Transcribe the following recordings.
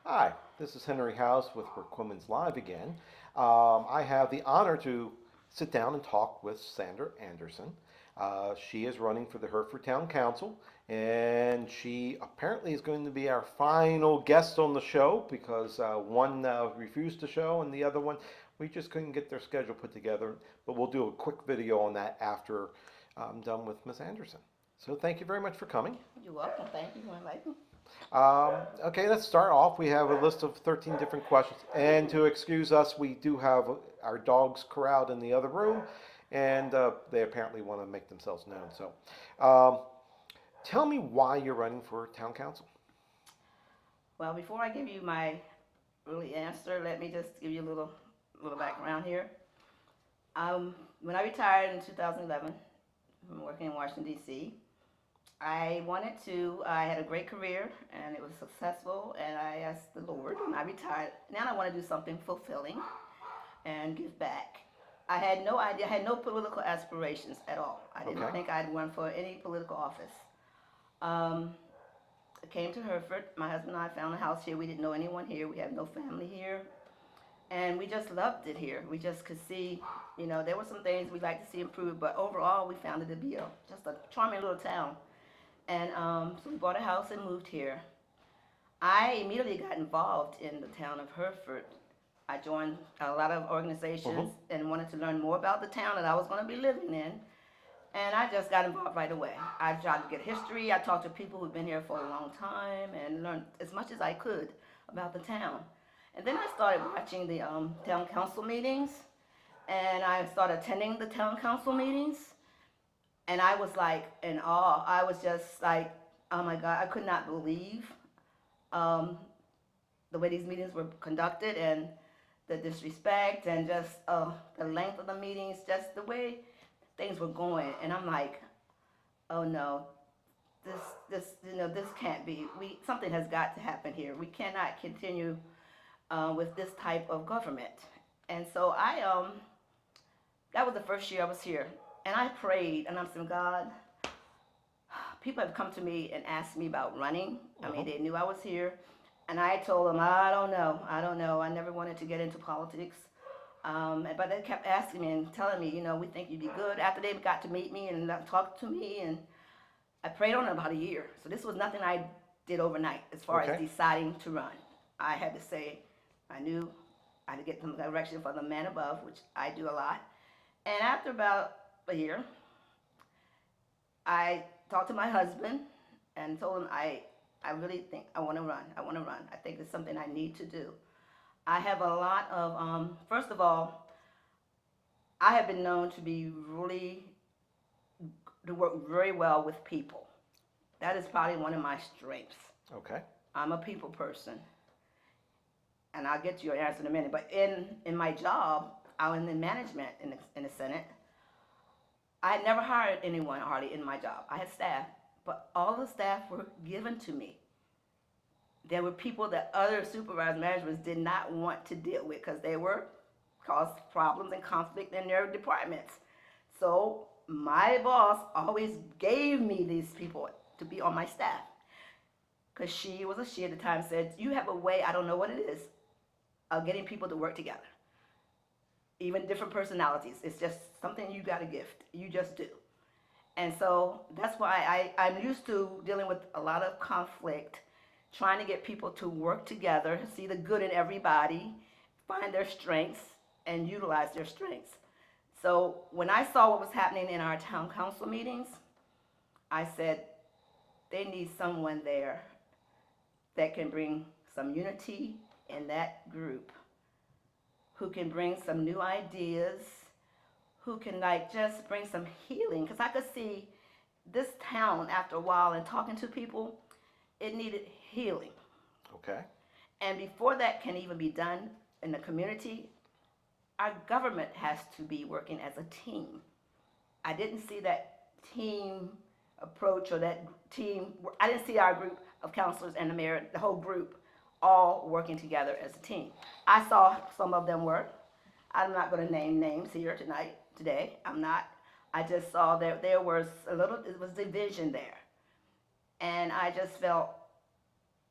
Hi, this is Henry House with Perquimanslive again. I have the honor to sit down and talk with Sandra Anderson. She is running for the Hertford Town Council, and she apparently is going to be our final guest on the show because one refused to show, and the other one we just couldn't get their schedule put together. But we'll do a quick video on that after I'm done with Miss Anderson. So thank you very much for coming. You're welcome. Thank you for inviting me. Okay, let's start off. We have a list of 13 different questions. And to excuse us, we do have our dogs corralled in the other room, and they apparently want to make themselves known. So, tell me why you're running for town council. Well, before I give you my really answer, let me just give you a little background here. When I retired in 2011 from working in Washington D.C., I had a great career and it was successful, and I asked the Lord when I retired, now I want to do something fulfilling and give back. I had no idea, I had no political aspirations at all. I didn't Okay. think I'd run for any political office. Um, I came to Hertford. My husband and I found a house here. We didn't know anyone here. We have no family here. And we just loved it here. We just could see, there were some things we'd like to see improved, but overall we found it to be just a charming little town. And so we bought a house and moved here. I immediately got involved in the town of Hertford. I joined a lot of organizations and wanted to learn more about the town that I was going to be living in. And I just got involved right away. I tried to get history. I talked to people who've been here for a long time and learned as much as I could about the town. And then I started watching the town council meetings, and I started attending the town council meetings. And I was like in awe. I was just like, oh my God, I could not believe um, the way these meetings were conducted, and the disrespect, and just the length of the meetings, just the way things were going. And I'm like, oh no, this can't be. Something has got to happen here. We cannot continue with this type of government. And so that was the first year I was here. And I prayed, and I'm saying, God, people have come to me and asked me about running. I mean, they knew I was here. And I told them, I don't know. I never wanted to get into politics. But they kept asking me and telling me, we think you'd be good. After they got to meet me and talk to me, and I prayed on it about a year. So this was nothing I did overnight as far as deciding to run. I had to say, I knew I had to get some direction from the man above, which I do a lot. And after about a year, I talked to my husband and told him I really think I want to run. I think it's something I need to do. I have a lot of, first of all, I have been known to work very well with people. That is probably one of my strengths. Okay. I'm a people person. And I'll get to your answer in a minute. But in my job, I was in management in the Senate. I had never hired anyone hardly in my job. I had staff, but all the staff were given to me. There were people that other supervisor managers did not want to deal with because they caused problems and conflict in their departments. So my boss always gave me these people to be on my staff, because she at the time said, you have a way, I don't know what it is, of getting people to work together. Even different personalities. It's just something you got a gift. You just do. And so that's why I'm used to dealing with a lot of conflict, trying to get people to work together, see the good in everybody, find their strengths, and utilize their strengths. So when I saw what was happening in our town council meetings, I said, they need someone there that can bring some unity in that group, who can bring some new ideas, who can just bring some healing. Because I could see this town after a while, and talking to people, it needed healing. Okay. And before that can even be done in the community, our government has to be working as a team. I didn't see that team approach, or that team. I didn't see our group of counselors and the mayor, the whole group, all working together as a team. I saw some of them work. I'm not going to name names here today. I'm not. I just saw that there was it was division there. And I just felt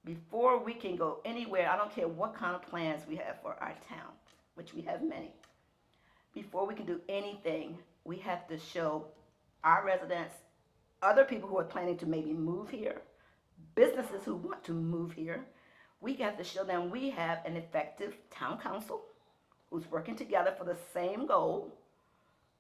before we can go anywhere, I don't care what kind of plans we have for our town, which we have many. Before we can do anything, we have to show our residents, other people who are planning to maybe move here, businesses who want to move here, we have to show them we have an effective town council who's working together for the same goal.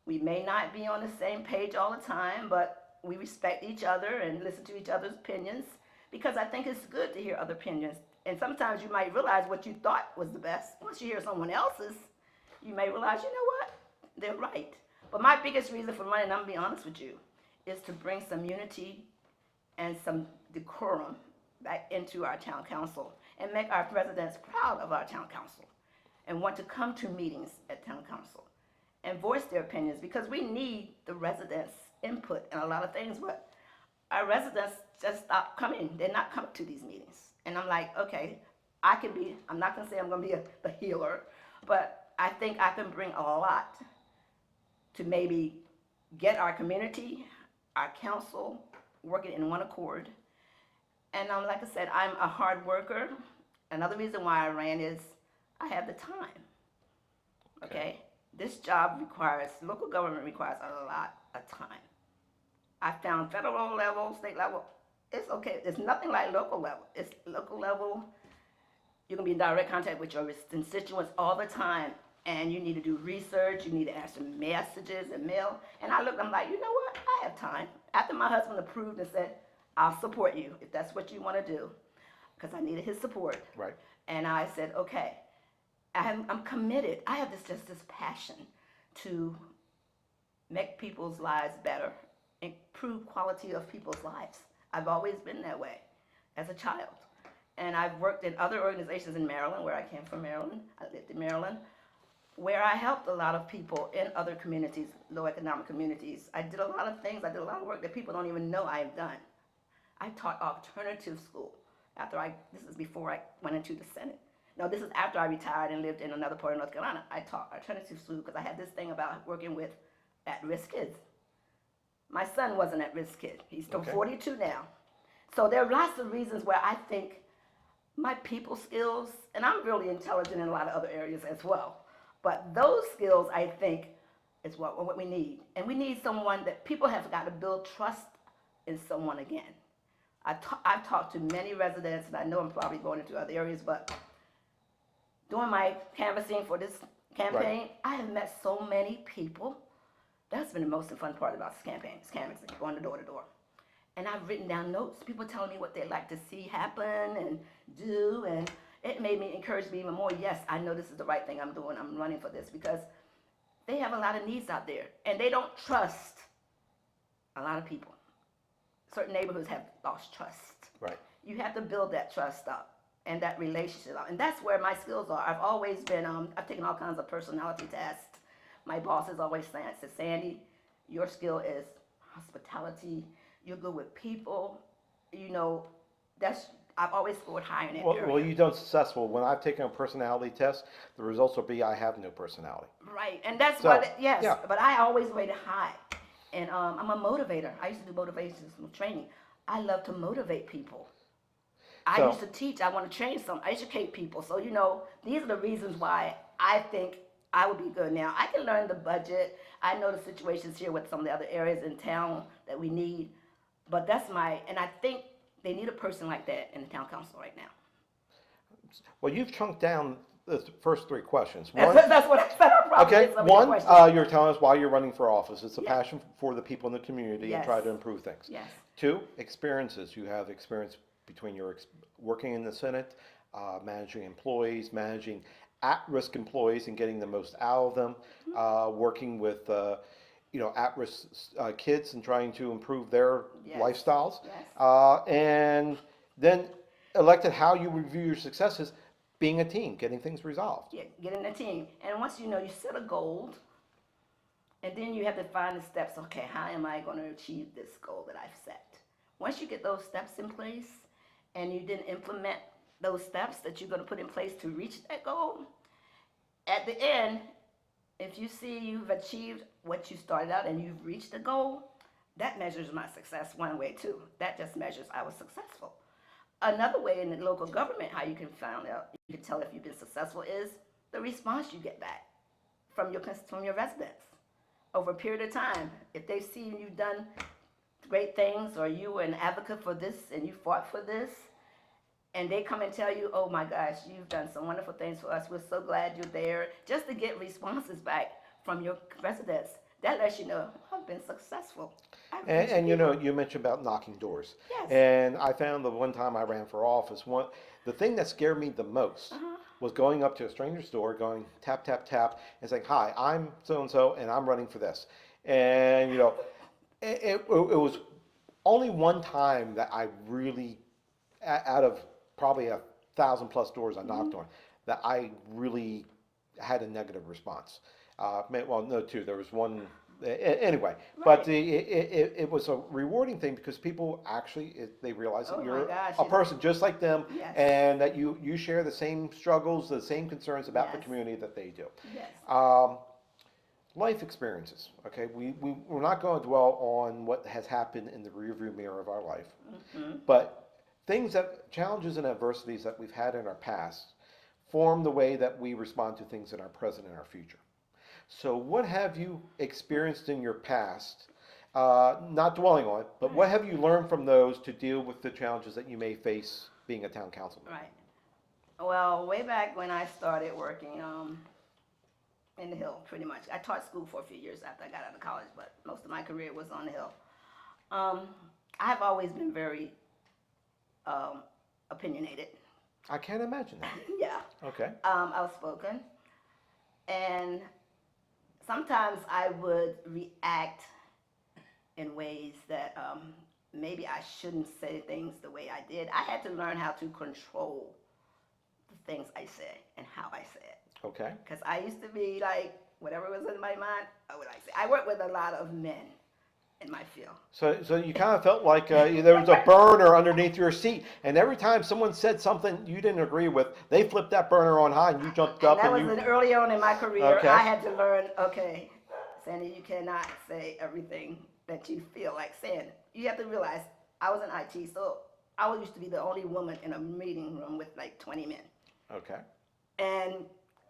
We may not be on the same page all the time, but we respect each other and listen to each other's opinions, because I think it's good to hear other opinions. And sometimes you might realize what you thought was the best. Once you hear someone else's, you may realize, you know what, they're right. But my biggest reason for running, I'm gonna be honest with you, is to bring some unity and some decorum back into our town council and make our residents proud of our town council and want to come to meetings at town council and voice their opinions, because we need the residents' input in a lot of things, but our residents just stop coming. They're not coming to these meetings. And I'm like, okay, I'm not gonna say I'm gonna be the healer, but I think I can bring a lot to maybe get our community, our council, working in one accord. And like I said, I'm a hard worker. Another reason why I ran is I have the time. Okay? This job local government requires a lot of time. I found federal level, state level, it's okay. It's nothing like local level. It's local level. You can be in direct contact with your constituents all the time, and you need to do research. You need to answer messages and mail. And I'm like, you know what? I have time. After my husband approved and said, I'll support you if that's what you want to do, because I needed his support. Right. And I said, okay, I'm committed. I have this passion to make people's lives better, improve quality of people's lives. I've always been that way as a child. And I've worked in other organizations in Maryland, where I came from Maryland. I lived in Maryland, where I helped a lot of people in other communities, low economic communities. I did a lot of things. I did a lot of work that people don't even know I've done. I taught alternative school. This is before I went into the Senate. No, this is after I retired and lived in another part of North Carolina. I taught alternative school because I had this thing about working with at-risk kids. My son was an at-risk kid. He's still 42 now. So there are lots of reasons where I think my people skills, and I'm really intelligent in a lot of other areas as well, but those skills, I think, is what we need. And we need someone that people have got to build trust in someone again. I've talked to many residents, and I know I'm probably going into other areas, but doing my canvassing for this campaign, I have met so many people. That's been the most fun part about this campaign, is canvassing, going door to door. And I've written down notes, people telling me what they'd like to see happen and do, and it made me encourage me even more. Yes, I know this is the right thing I'm doing. I'm running for this, because they have a lot of needs out there, and they don't trust a lot of people. Certain neighborhoods have lost trust. Right. You have to build that trust up and that relationship up, and that's where my skills are. I've always been, I've taken all kinds of personality tests. My boss has always said, Sandy, your skill is hospitality. You're good with people. You know, I've always scored high in that area. Well, you've done successful. When I've taken a personality test, the results will be I have no personality. Right, and that's Yeah. But I always rated high. And I'm a motivator. I used to do motivational training. I love to motivate people. I used to teach. I want to train educate people. So, you know, these are the reasons why I think I would be good. Now, I can learn the budget. I know the situations here with some of the other areas in town that we need. But and I think they need a person like that in the town council right now. Well, you've chunked down the first three questions. That's what I said. Okay, one, you're telling us why you're running for office. It's a passion for the people in the community and try to improve things. Yes. Two, experiences. You have experience between your working in the Senate, managing employees, managing at-risk employees and getting the most out of them, working with at-risk kids and trying to improve their lifestyles. Yes. And then elected, how you review your successes, being a team, getting things resolved. Yeah, getting a team. And once you set a goal, and then you have to find the steps. Okay, how am I going to achieve this goal that I've set? Once you get those steps in place, and you then implement those steps that you're going to put in place to reach that goal, at the end, if you see you've achieved what you started out and you've reached the goal, that measures my success one way too. That just measures I was successful. Another way in the local government, how you can find out, you can tell if you've been successful is the response you get back from your residents over a period of time. If they've seen you've done great things, or you were an advocate for this and you fought for this, and they come and tell you, oh my gosh, you've done some wonderful things for us, we're so glad you're there, just to get responses back from your residents, that lets you know, I've been successful. And you know, you mentioned about knocking doors. Yes. And I found the one time I ran for office, the thing that scared me the most was going up to a stranger's door, going tap, tap, tap, and saying, hi, I'm so and so, and I'm running for this. And, you know, it was only one time that I really, out of probably 1,000+ doors I knocked on, that I really had a negative response. Well, no, two. There was one. Anyway, but it was a rewarding thing because people actually they realize that you're a person just like them, and that you share the same struggles, the same concerns about the community that they do. Yes. Life experiences. Okay, we're not going to dwell on what has happened in the rearview mirror of our life, but challenges and adversities that we've had in our past form the way that we respond to things in our present and our future. So what have you experienced in your past, not dwelling on it, but what have you learned from those to deal with the challenges that you may face being a town councilman? Right. Well, way back when I started working in the Hill, pretty much. I taught school for a few years after I got out of college, but most of my career was on the Hill. I've always been very opinionated. I can't imagine that. Yeah. Okay. Outspoken. And sometimes I would react in ways that maybe I shouldn't say things the way I did. I had to learn how to control the things I say and how I say it. Okay. Because I used to be like, whatever was in my mind, I would say. I work with a lot of men in my field. So you kind of felt like there was a burner underneath your seat, and every time someone said something you didn't agree with, they flipped that burner on high, and you jumped up. And that was early on in my career. Okay. I had to learn, okay, Sandy, you cannot say everything that you feel like saying. You have to realize, I was in IT, so I used to be the only woman in a meeting room with like 20 men. Okay. And,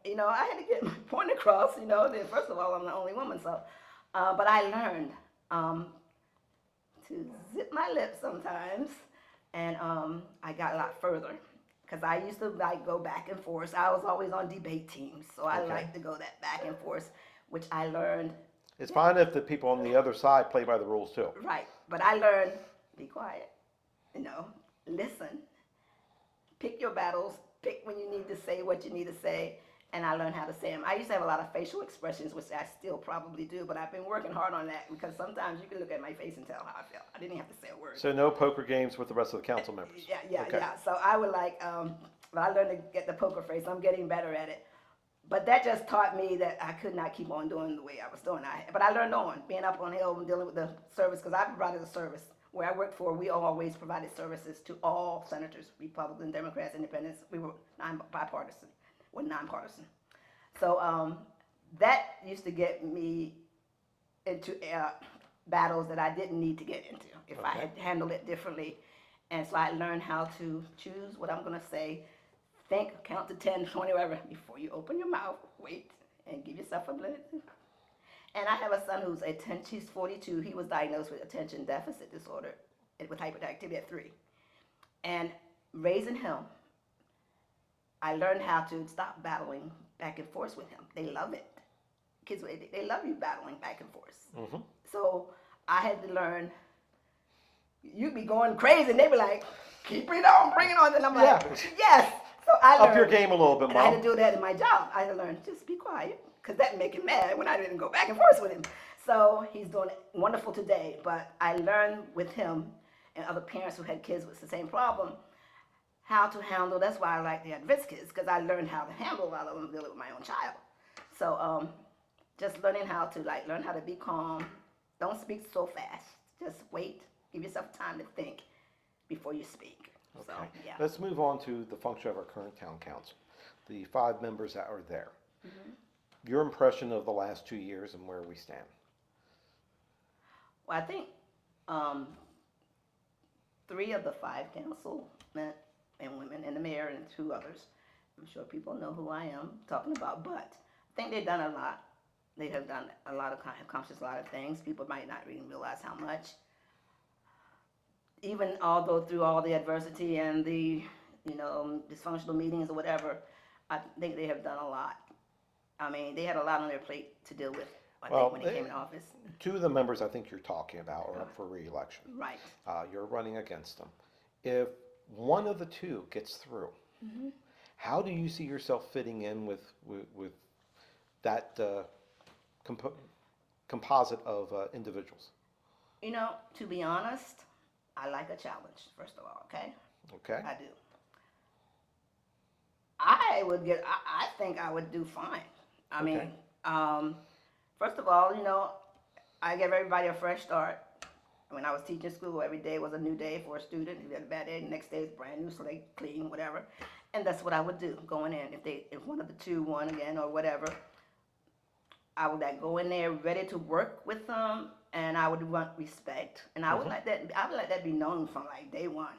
you know, I had to get my point across, you know, that first of all, I'm the only woman, so, but I learned to zip my lips sometimes, and I got a lot further, because I used to like go back and forth. I was always on debate teams, so I like to go that back and forth, which I learned. It's fine if the people on the other side play by the rules too. Right, but I learned, be quiet, you know, listen, pick your battles, pick when you need to say what you need to say, and I learned how to say them. I used to have a lot of facial expressions, which I still probably do, but I've been working hard on that, because sometimes you can look at my face and tell how I feel. I didn't have to say a word. So no poker games with the rest of the council members? Yeah. So I would like, but I learned to get the poker face. I'm getting better at it. But that just taught me that I could not keep on doing the way I was doing. But I learned on, being up on the Hill and dealing with the service, because I provided a service. Where I worked for, we always provided services to all senators, Republicans, Democrats, Independents. We were bipartisan, we're nonpartisan. So that used to get me into battles that I didn't need to get into if I had handled it differently. And so I learned how to choose what I'm going to say, think, count to 10, 20, whatever, before you open your mouth, wait, and give yourself a minute. And I have a son who's he's 42. He was diagnosed with attention deficit disorder with hyperactivity at 3. And raising him, I learned how to stop battling back and forth with him. They love it. Kids, they love you battling back and forth. Mm-hmm. So I had to learn, you'd be going crazy, and they'd be like, keep it on, bring it on. And I'm like, yes. So I learned. Up your game a little bit, Mom. I had to do that in my job. I had to learn, just be quiet, because that made him mad when I didn't go back and forth with him. So he's doing wonderful today, but I learned with him and other parents who had kids with the same problem how to handle. That's why I like the at-risk kids, because I learned how to handle a lot of them dealing with my own child. So just learning how to learn how to be calm. Don't speak so fast. Just wait. Give yourself time to think before you speak. Okay. So, yeah. Let's move on to the function of our current town council, the 5 members that are there. Mm-hmm. Your impression of the last 2 years and where we stand. Well, I think 3 of the 5 council men and women, and the mayor and two others. I'm sure people know who I am talking about, but I think they've done a lot. They have done a lot of, accomplished a lot of things. People might not even realize how much. Even although through all the adversity and the, dysfunctional meetings or whatever, I think they have done a lot. I mean, they had a lot on their plate to deal with, I think, Well, when they came in office. two of the members I think you're talking about are up for reelection. Right. You're running against them. If one of the two gets through, how do you see yourself fitting in with that composite of individuals? To be honest, I like a challenge, first of all, okay? Okay. I do. I think I would do fine. I mean, first of all, I give everybody a fresh start. When I was teaching school, every day was a new day for a student. If you had a bad day, the next day is brand new, slate, clean, whatever. And that's what I would do going in. If one of the two won again or whatever, I would go in there ready to work with them, and I would want respect, and I would let that be known from like day one.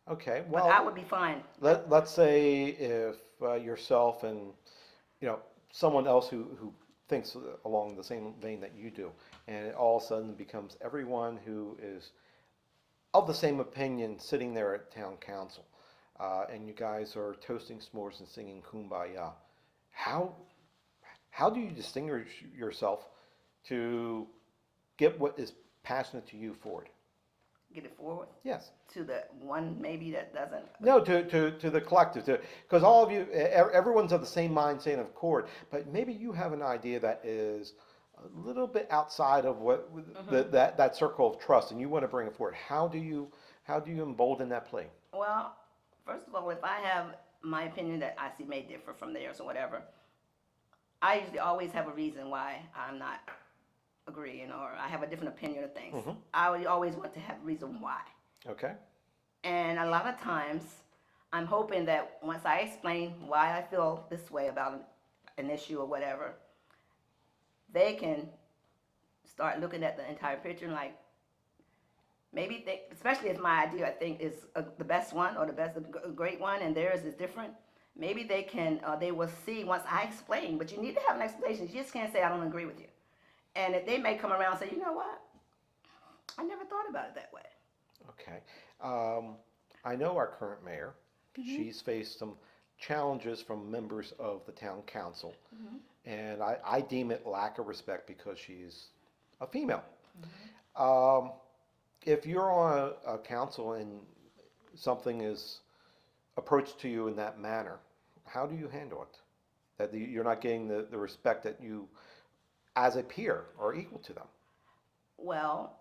Okay. But Well, I would be fine. let's say if yourself and someone else who thinks along the same vein that you do, and it all of a sudden becomes everyone who is of the same opinion sitting there at town council, and you guys are toasting s'mores and singing Kumbaya. How do you distinguish yourself to get what is passionate to you forward? Get it forward Yes. to the one maybe that doesn't. No, to the collective, because all of you, everyone's of the same mind, same accord, but maybe you have an idea that is a little bit outside of what that circle of trust, and you want to bring it forward. How do you embolden that plea? Well, first of all, if I have my opinion that I see may differ from theirs or whatever, I usually always have a reason why I'm not agreeing, or I have a different opinion of things. I would always want to have a reason why. Okay. And a lot of times, I'm hoping that once I explain why I feel this way about an issue or whatever, they can start looking at the entire picture and like, maybe they, especially if my idea I think is the best one or a great one, and theirs is different. Maybe they will see once I explain. But you need to have an explanation. You just can't say I don't agree with you. And if they may come around and say, you know what, I never thought about it that way. Okay. I know our current mayor. She's faced some challenges from members of the town council, and I deem it lack of respect because she's a female. If you're on a council and something is approached to you in that manner, how do you handle it? That you're not getting the respect that you, as a peer, are equal to them. Well,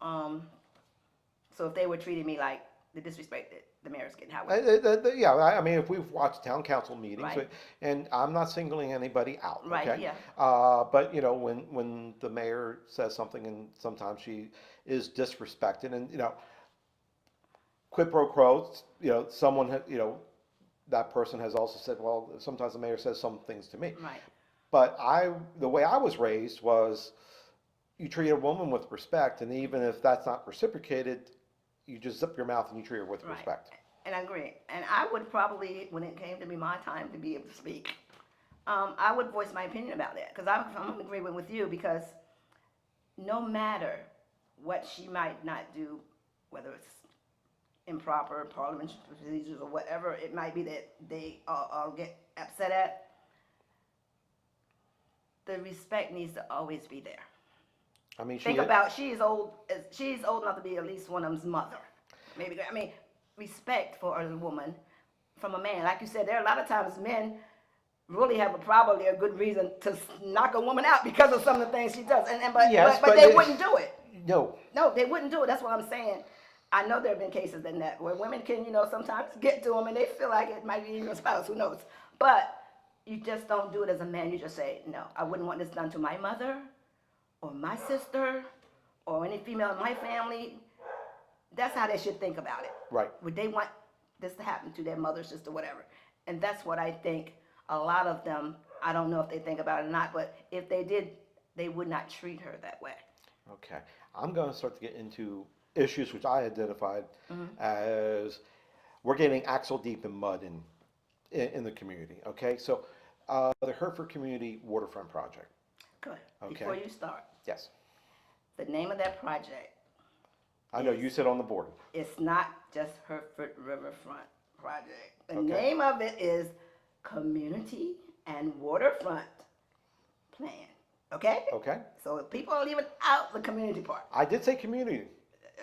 so if they were treating me like the disrespect that the mayor's getting, how would Yeah, I mean, if we've watched town council meetings, Right. and I'm not singling anybody out, Right, okay? yeah. But when the mayor says something, and sometimes she is disrespected, and quid pro quo, someone, that person has also said, well, sometimes the mayor says some things to me. Right. But the way I was raised was, you treat a woman with respect, and even if that's not reciprocated, you just zip your mouth and you treat her with Right. respect. And I agree. And I would probably, when it came to be my time to be able to speak, I would voice my opinion about that. Because I'm in agreement with you, because no matter what she might not do, whether it's improper parliamentary procedures or whatever it might be that they all get upset at, the respect needs to always be there. I mean, Think about, she's old enough to be at least one of them's mother. Maybe, I mean, respect for a woman from a man. Like you said, there are a lot of times men really have probably a good reason to knock a woman out because of some of the things she does. But they wouldn't do it. No, they wouldn't do it. That's what I'm saying. I know there have been cases in that where women can, sometimes get to them and they feel like it might be even a spouse, who knows. But you just don't do it as a man. You just say, no, I wouldn't want this done to my mother or my sister or any female in my family. That's how they should think about it. right. Would they want this to happen to their mother, sister, whatever? And that's what I think a lot of them, I don't know if they think about it or not, but if they did, they would not treat her that way. Okay. I'm going to start to get into issues which I identified as we're getting axle deep in mud in the community. Okay, so the Hertford Community Waterfront Project. Good. Okay. Before you start, Yes, the name of that project, I know you sit on the board. it's not just Hertford Riverfront Project. The Okay. name of it is Community and Waterfront Plan. Okay? Okay, So people are leaving out the community part. I did say community,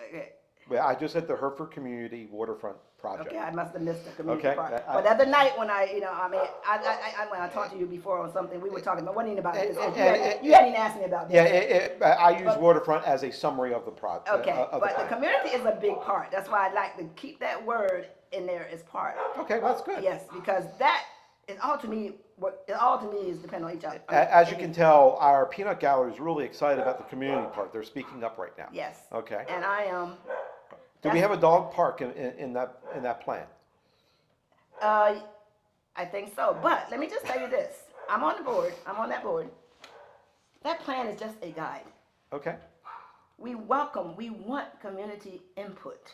Okay. but I just said the Hertford Community Waterfront Project. Okay, I must have missed the community Okay, part. I- But the other night when when I talked to you before on something, we were talking, but wasn't even about this. You hadn't even asked me about this. Yeah, I use waterfront as a summary of the project. Okay, but the community is a big part. That's why I like to keep that word in there as part. Okay, well, that's good. Yes, because that is all to me. What it all to me is depend on each other. As you can tell, our peanut gallery is really excited about the community part. They're speaking up right now. Yes. Okay. And I am. Do we have a dog park in that plan? I think so. But let me just tell you this. I'm on the board. I'm on that board. That plan is just a guide. Okay. We want community input.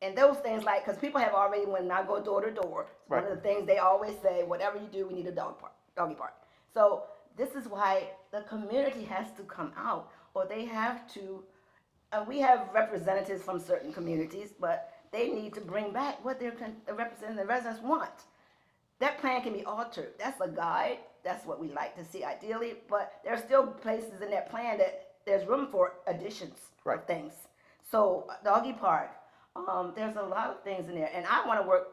And those things like, because people have already, when I go door to door, Right. one of the things they always say, whatever you do, we need a doggy park. So this is why the community has to come out, or they have to, we have representatives from certain communities, but they need to bring back what they're representing the residents want. That plan can be altered. That's a guide. That's what we like to see ideally, but there are still places in that plan that there's room for additions Right. of things. So doggy park, there's a lot of things in there, and I want to work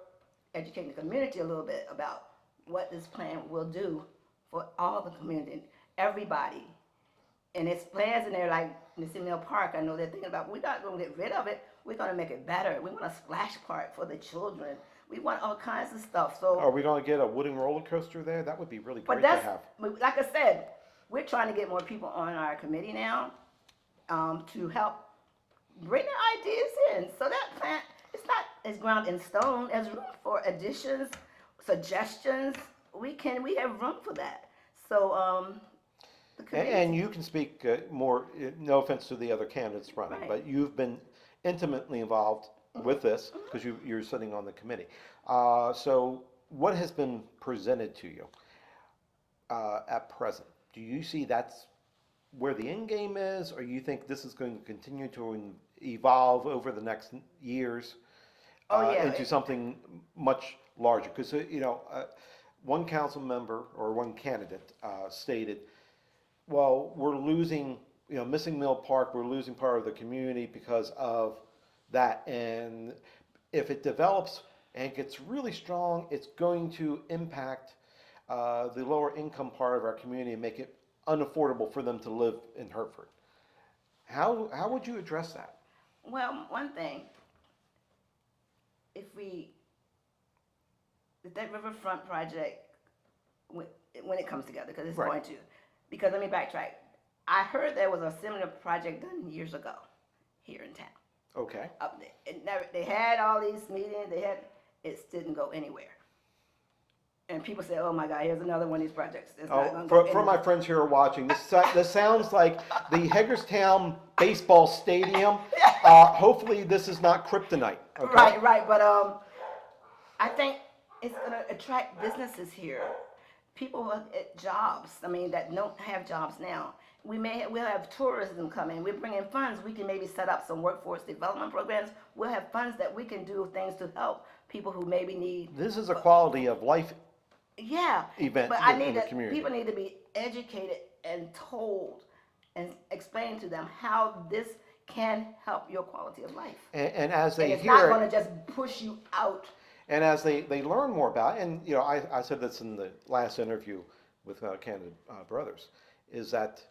educating the community a little bit about what this plan will do for all the community, everybody. And it's plans in there like Missy Mill Park. I know they're thinking about. We're not going to get rid of it. We're going to make it better. We want a splash park for the children. We want all kinds of stuff. So, Are we going to get a wooden roller coaster there? That would be really but great to that's have. like I said, we're trying to get more people on our committee now to help bring their ideas in. So that plan, it's not as ground in stone. There's room for additions, suggestions. We have room for that. So the committee. And you can speak more, no offense to the other candidates running, Right. but you've been intimately involved with this because you're sitting on the committee. So what has been presented to you at present? Do you see that's where the end game is, or you think this is going to continue to evolve over the next years into something much larger? Because, one council member or one candidate stated, well, we're losing, Missing Mill Park, we're losing part of the community because of that. And if it develops and gets really strong, it's going to impact the lower income part of our community and make it unaffordable for them to live in Hertford. How would you address that? Well, one thing, if that riverfront project, when it comes together, because it's Right. going to, because let me backtrack. I heard there was a similar project done years ago here in town. Okay. Up there, they had all these meetings. It didn't go anywhere. And people say, "Oh my God, here's another one of these projects." It's not gonna go For my anywhere. friends who are watching, this sounds like the Hagerstown baseball stadium. Hopefully, this is not kryptonite. Okay? Right. But I think it's gonna attract businesses here. People at jobs. I mean, that don't have jobs now. We'll have tourism coming. We're bringing funds. We can maybe set up some workforce development programs. We'll have funds that we can do things to help people who maybe need. This is a quality of life Yeah, event but I in need the community. people need to be educated and told and explain to them how this can help your quality of life. And as And they it's not hear going it, to just push you out. and as they learn more about it, and I said this in the last interview with Candid Brothers, is that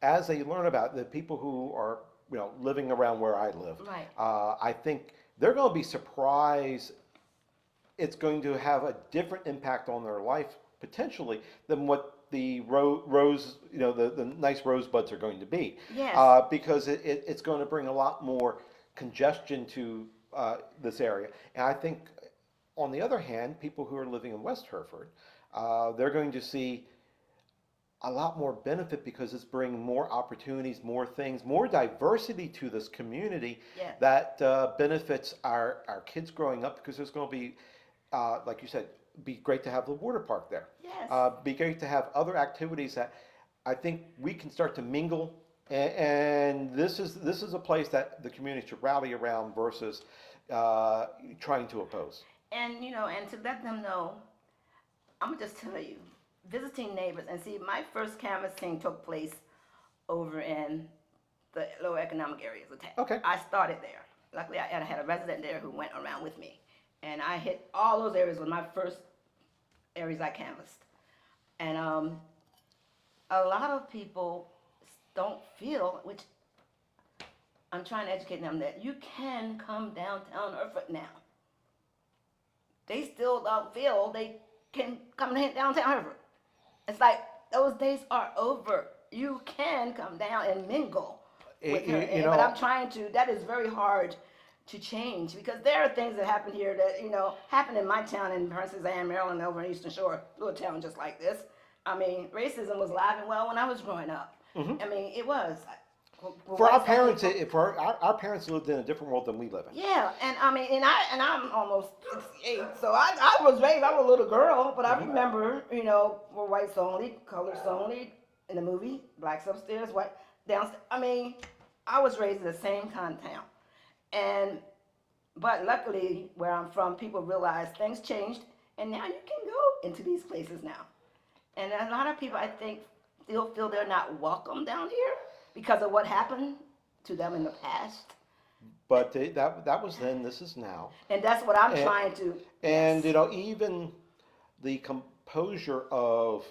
as they learn about it, the people who are living around where I live, Right. I think they're going to be surprised. It's going to have a different impact on their life potentially than what the the nice rosebuds are going to be. Yes. Because it's going to bring a lot more congestion to this area. And I think, on the other hand, people who are living in West Hertford, they're going to see a lot more benefit because it's bringing more opportunities, more things, more diversity to this community Yeah. that benefits our kids growing up because there's going to be, like you said, be great to have the water park there. Yes. Be great to have other activities that I think we can start to mingle. And this is a place that the community should rally around versus trying to oppose. And and to let them know, I'm gonna just tell you, visiting neighbors, and see, my first canvassing took place over in the lower economic areas of town. Okay. I started there. Luckily, I had a resident there who went around with me, and I hit all those areas with my first areas I canvassed. And a lot of people don't feel, which I'm trying to educate them, that you can come downtown Hertford now. They still don't feel they can come downtown Hertford. It's like those days are over. You can come down and mingle with her. But I'm trying to, that is very hard to change because there are things that happen here that, happen in my town in Princess Anne, Maryland, over in Eastern Shore, little town just like this. I mean, racism was alive and well when I was growing up. I mean, it was. For our parents, our parents lived in a different world than we live in. Yeah, and I mean, and I'm almost 68, so I was raised. I was a little girl, but I remember, we're whites only, colors only in the movie, blacks upstairs, white downstairs. I mean, I was raised in the same kind of town, but luckily where I'm from, people realize things changed, and now you can go into these places now, and a lot of people I think still feel they're not welcome down here because of what happened to them in the past. But that was then. This is now. And that's what I'm trying to. And even the composure of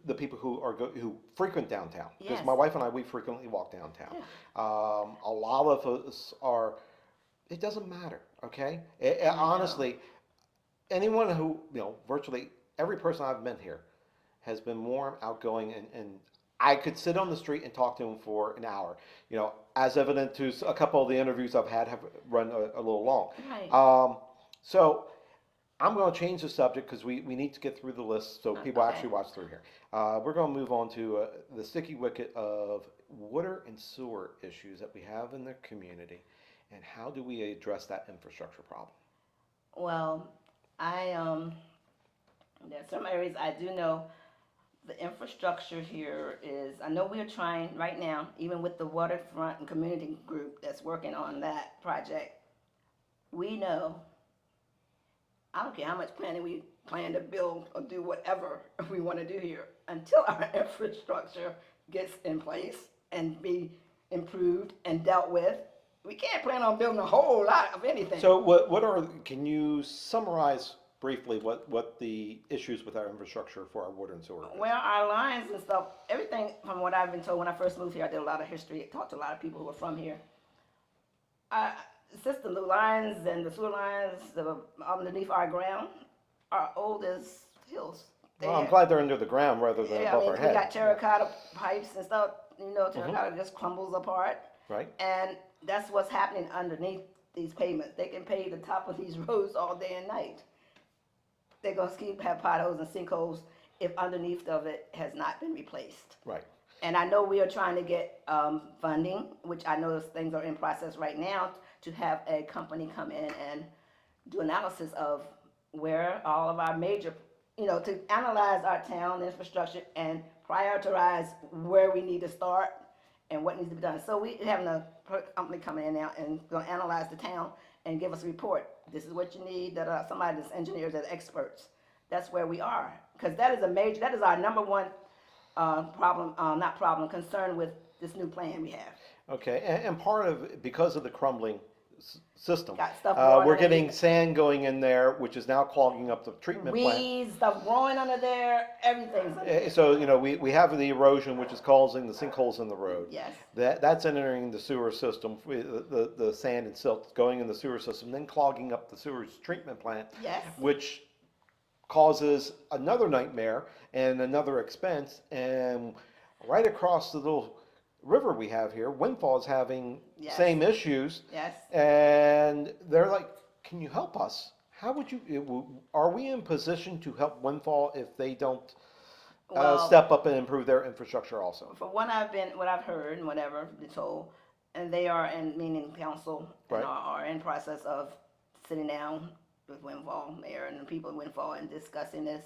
the people who frequent downtown. Because Yes. my wife and I, we frequently walk downtown. A lot of us are. It doesn't matter. Okay. Honestly, anyone who virtually every person I've met here has been warm, outgoing, and I could sit on the street and talk to him for an hour. As evident to a couple of the interviews I've had have run a little long. Right. So I'm going to change the subject because we need to get through the list so people actually watch through here. We're going to move on to the sticky wicket of water and sewer issues that we have in the community, and how do we address that infrastructure problem? Well, there's some areas I do know. The infrastructure here is, I know we're trying right now, even with the Waterfront and community group that's working on that project. We know, I don't care how much planning we plan to build or do whatever we want to do here, until our infrastructure gets in place and be improved and dealt with, we can't plan on building a whole lot of anything. So can you summarize briefly what the issues with our infrastructure for our water and sewer? Well, our lines and stuff, everything from what I've been told when I first moved here, I did a lot of history, talked to a lot of people who were from here. The lines and the sewer lines underneath our ground are old as hills. Well, I'm glad they're under the ground rather than above our head. We got terracotta pipes and stuff, terracotta just crumbles apart. Right. And that's what's happening underneath these pavements. They can pave the top of these roads all day and night. They're going to have potholes and sinkholes if underneath of it has not been replaced. Right. And I know we are trying to get funding, which I know those things are in process right now, to have a company come in and do analysis of where all of our major, to analyze our town infrastructure and prioritize where we need to start and what needs to be done. So we having a company coming in now and going to analyze the town and give us a report. This is what you need. That somebody that's engineers, that's experts. That's where we are, because that is our number one concern with this new plan we have. Okay, and part of it, because of the crumbling system, Got stuff we're getting sand going in there, which is now clogging up the treatment plant. Weeds, stuff growing under there, everything's under there. So we have the erosion, which is causing the sinkholes in the road. Yes. That's entering the sewer system. The sand and silt going in the sewer system, then clogging up the sewage treatment plant. Yes. Which causes another nightmare and another expense. And right across the little river we have here, Windfall is having same issues. Yes. And they're like, can you help us? How would you, are we in position to help Windfall if they don't Well, step up and improve their infrastructure also. for what I've heard and whatever been told, and they are in meaning council and Right. are in process of sitting down with Windfall Mayor and the people in Windfall and discussing this,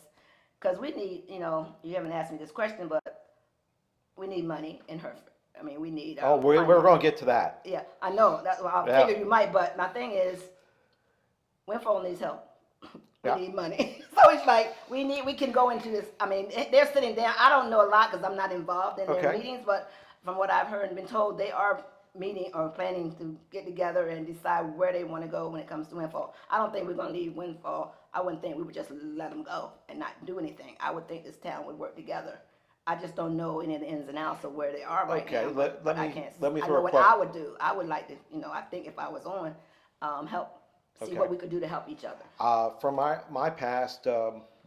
because we need, you haven't asked me this question, but we need money in Hertford. I mean, we need. Oh, we're going to get to that. Yeah, I know. That's well, I Yeah. figured you might, but my thing is, Windfall needs help. We Yeah. need money. So it's like we can go into this. I mean, they're sitting down. I don't know a lot because I'm not involved in their Okay. meetings, but from what I've heard and been told, they are meeting or planning to get together and decide where they want to go when it comes to Windfall. I don't think we're going to leave Windfall. I wouldn't think we would just let them go and not do anything. I would think this town would work together. I just don't know any of the ins and outs of where they are right Okay, now. let I me- can't. let me I throw know a what question. I would do. I would like to, I think if I was on, help see Okay. what we could do to help each other. From my past,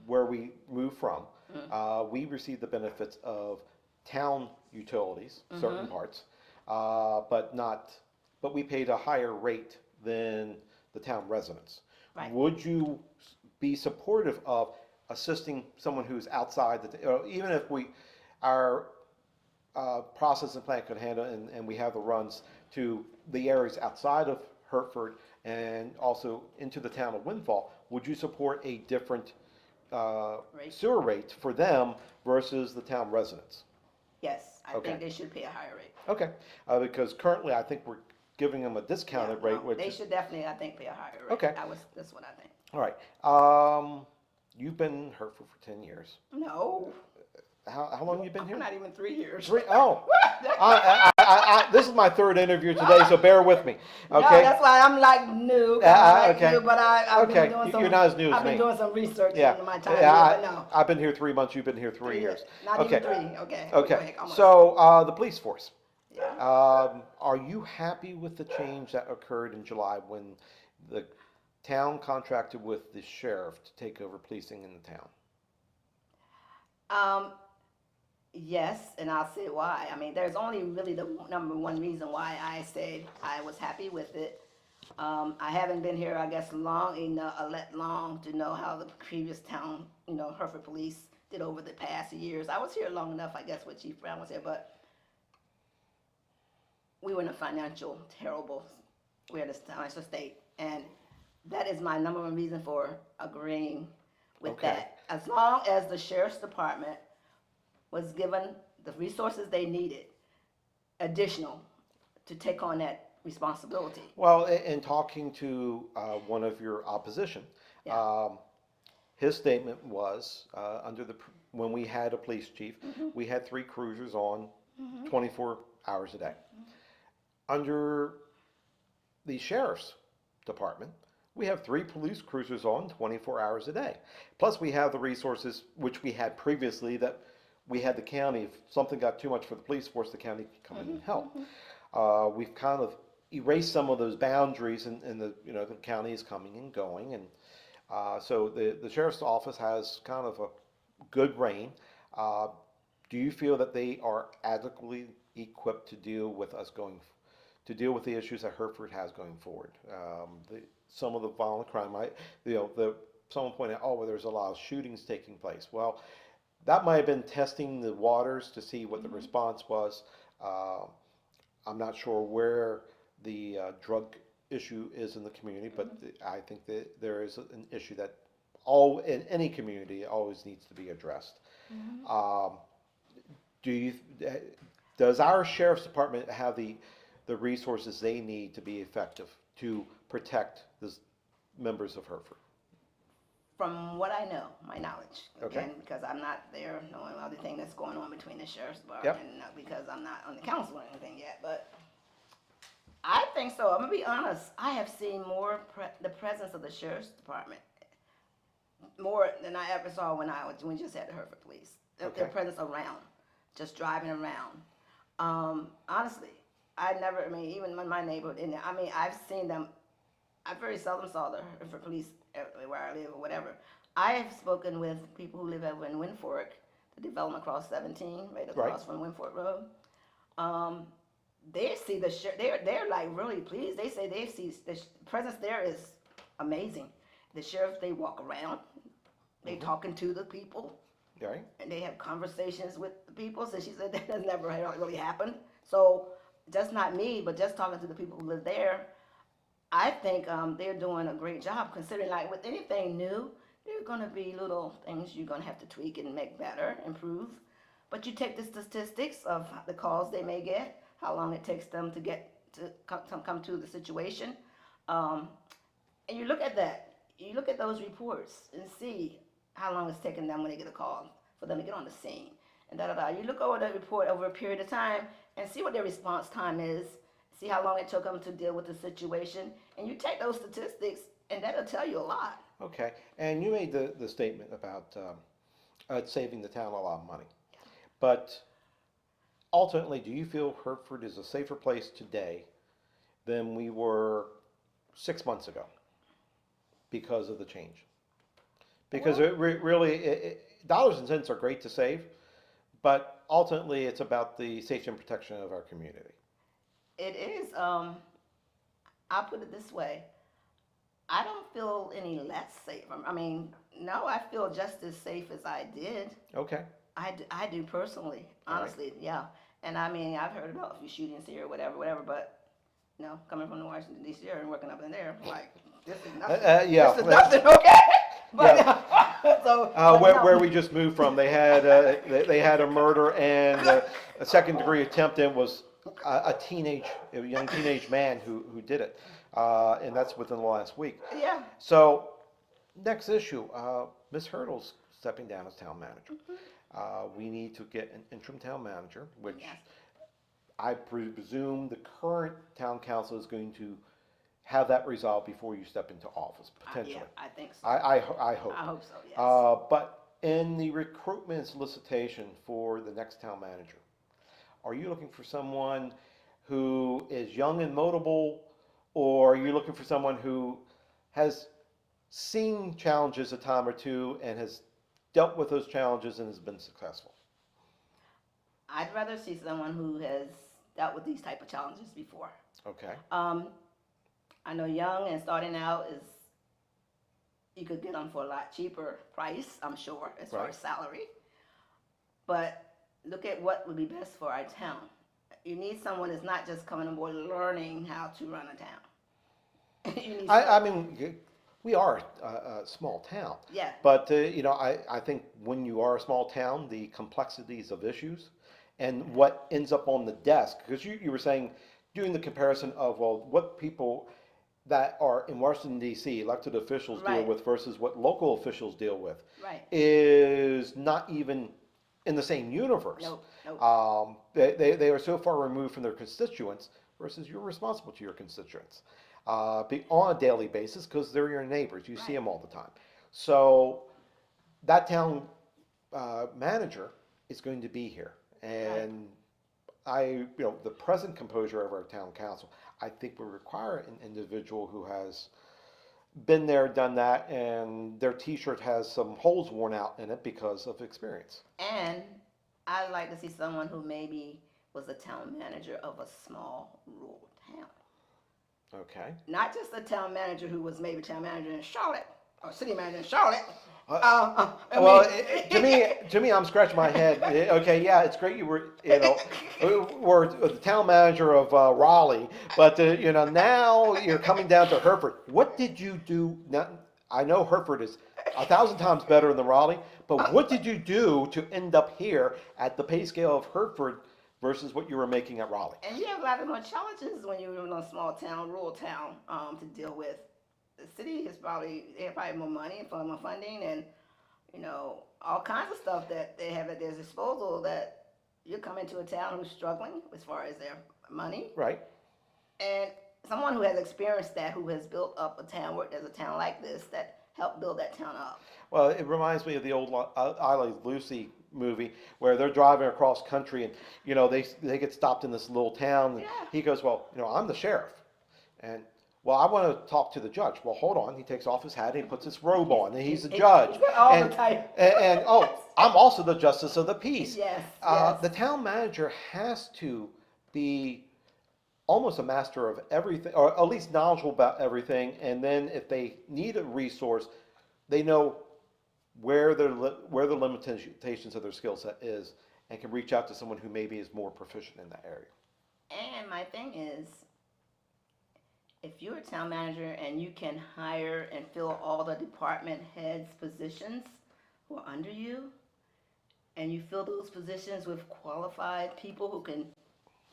where we moved from, Mm-hmm. we received the benefits of town utilities, certain Mm-hmm. parts, but we paid a higher rate than the town residents. Right. Would you be supportive of assisting someone who's outside even if our process and plan could handle, and we have the runs to the areas outside of Hertford and also into the town of Windfall, would you support a different Rate. sewer rate for them versus the town residents? Yes, I Okay. think they should pay a higher rate. Okay, because currently I think we're giving them a discounted Yeah, rate, no, which they is, should definitely, I think, pay a higher rate. Okay. That's what I think. all right. You've been in Hertford for 10 years. No, How long have you been here? not even 3 years. Three? Oh, this is my third interview today, so bear with me. No, Okay. that's why I'm like new. I'm like okay. you, but I've Okay, been doing some. you're not as new as I've been me. doing some research Yeah. in my time Yeah, here, but no. I've been here 3 months. You've been here 3 years. Not Okay. even 3. Okay. Okay. Go ahead, almost. So the police force. Yeah. Are you happy with the change that occurred in July when the town contracted with the sheriff to take over policing in the town? Yes, and I'll say why. I mean, there's only really the number one reason why I said I was happy with it. I haven't been here, I guess, long to know how the previous town, Hertford Police did over the past years. I was here long enough, I guess, when Chief Brown was here, but we were in a we're in a financial state, and that is my number one reason for agreeing with Okay. that. As long as the sheriff's department was given the resources they needed, additional, to take on that responsibility. Well, in talking to one of your opposition, Yeah. his statement was when we had a police chief, Mm-hmm. we had 3 cruisers on 24 hours a day. Under the sheriff's department, we have 3 police cruisers on 24 hours a day. Plus, we have the resources which we had previously that we had the county. If something got too much for the police force, the county could come in and help. We've kind of erased some of those boundaries, and the county is coming and going, and so the sheriff's office has kind of a good reign. Do you feel that they are adequately equipped to deal with the issues that Hertford has going forward? Some of the violent crime, someone pointed out, well, there's a lot of shootings taking place. Well, that might have been testing the waters to see what the response was. I'm not sure where the drug issue is in the community, but I think that there is an issue that in any community always needs to be addressed. Does our sheriff's department have the resources they need to be effective to protect the members of Hertford? From what I know, my knowledge, Okay. again, because I'm not there knowing everything that's going on between the sheriff's department, Yep. and not because I'm not on the council or anything yet, but I think so. I'm gonna be honest. I have seen more the presence of the sheriff's department more than I ever saw when we just had the Hertford Police. Their Okay. presence around, just driving around. Honestly, even in my neighborhood, I've seen them. I very seldom saw the Hertford Police where I live or whatever. I have spoken with people who live over in Winfork, the development across 17, right across from Winfork Road. They see they're like really pleased. They say they see the presence there is amazing. The sheriff, they walk around, they talking to the people. Right? and they have conversations with the people. So she said that has never really happened. So just not me, but just talking to the people who live there, I think they're doing a great job considering like with anything new, there are going to be little things you're going to have to tweak and make better, improve. But you take the statistics of the calls they may get, how long it takes them to get to come to the situation, um, and you look at that. You look at those reports and see how long it's taking them when they get a call for them to get on the scene. And da da da. You look over that report over a period of time and see what their response time is, see how long it took them to deal with the situation, and you take those statistics, and that'll tell you a lot. Okay. And you made the statement about saving the town a lot of money. But ultimately, do you feel Hertford is a safer place today than we were 6 months ago because of the change? Because Well, dollars and cents are great to save, but ultimately it's about the safety and protection of our community. it is. I'll put it this way. I don't feel any less safe. I mean, no, I feel just as safe as I did. Okay. I do personally, All right. honestly, yeah. And I mean, I've heard about a few shootings here, whatever, whatever. But coming from the Washington D.C. area and working up in there, like this is nothing. Yeah. This is nothing, okay? But Yeah. so, but Where no. we just moved from, they had a murder and a second degree attempt, and it was a young teenage man who did it, and that's within the last week. Yeah. So next issue, Miss Hurdle's stepping down as town manager. We need to get an interim town manager, which Yes. I presume the current town council is going to have that resolved before you step into office, potentially. Yeah, I think so. I hope. I hope so. Yes. But in the recruitment solicitation for the next town manager, are you looking for someone who is young and moldable, or are you looking for someone who has seen challenges a time or two and has dealt with those challenges and has been successful? I'd rather see someone who has dealt with these type of challenges before. Okay. I know young and starting out is you could get them for a lot cheaper price, I'm sure, as far Right. as salary. But look at what would be best for our town. You need someone that's not just coming on board learning how to run a town. You need I mean, we are a small town, yeah, but I think when you are a small town, the complexities of issues and what ends up on the desk, because you were saying, doing the comparison of, well, what people that are in Washington D.C. elected officials deal right, with versus what local officials deal with right. is not even in the same universe. Nope, nope. They are so far removed from their constituents versus you're responsible to your constituents on a daily basis because they're your neighbors. You see Right. them all the time. So that town manager is going to be here. And the present composure of our town council, I think will require an individual who has been there, done that, and their T-shirt has some holes worn out in it because of experience. And I'd like to see someone who maybe was a town manager of a small rural town. Okay. Not just a town manager who was maybe town manager in Charlotte or city manager in Charlotte. Well, to me, I'm scratching my head. Okay, yeah, it's great you were the town manager of Raleigh, but now you're coming down to Hertford. What did you do? Now, I know Hertford is 1,000 times better than Raleigh, but what did you do to end up here at the pay scale of Hertford versus what you were making at Raleigh? And you have a lot of more challenges when you're in a small town, rural town, to deal with. The city they have probably more money for more funding and all kinds of stuff that they have at their disposal that you come into a town who's struggling as far as their money. Right. And someone who has experienced that, who has built up a town, worked as a town like this, that helped build that town up. Well, it reminds me of the old I Love Lucy movie where they're driving across country and they get stopped in this little town and Yeah. he goes, well, I'm the sheriff, and well, I want to talk to the judge. Well, hold on. He takes off his hat and he puts his robe on and he's the judge. He's got all and, the title. and I'm also the justice of the peace. Yes, yes. The town manager has to be almost a master of everything, or at least knowledgeable about everything. And then if they need a resource, they know where the limitations of their skill set is, and can reach out to someone who maybe is more proficient in that area. And my thing is, if you're a town manager and you can hire and fill all the department heads positions who are under you, and you fill those positions with qualified people who can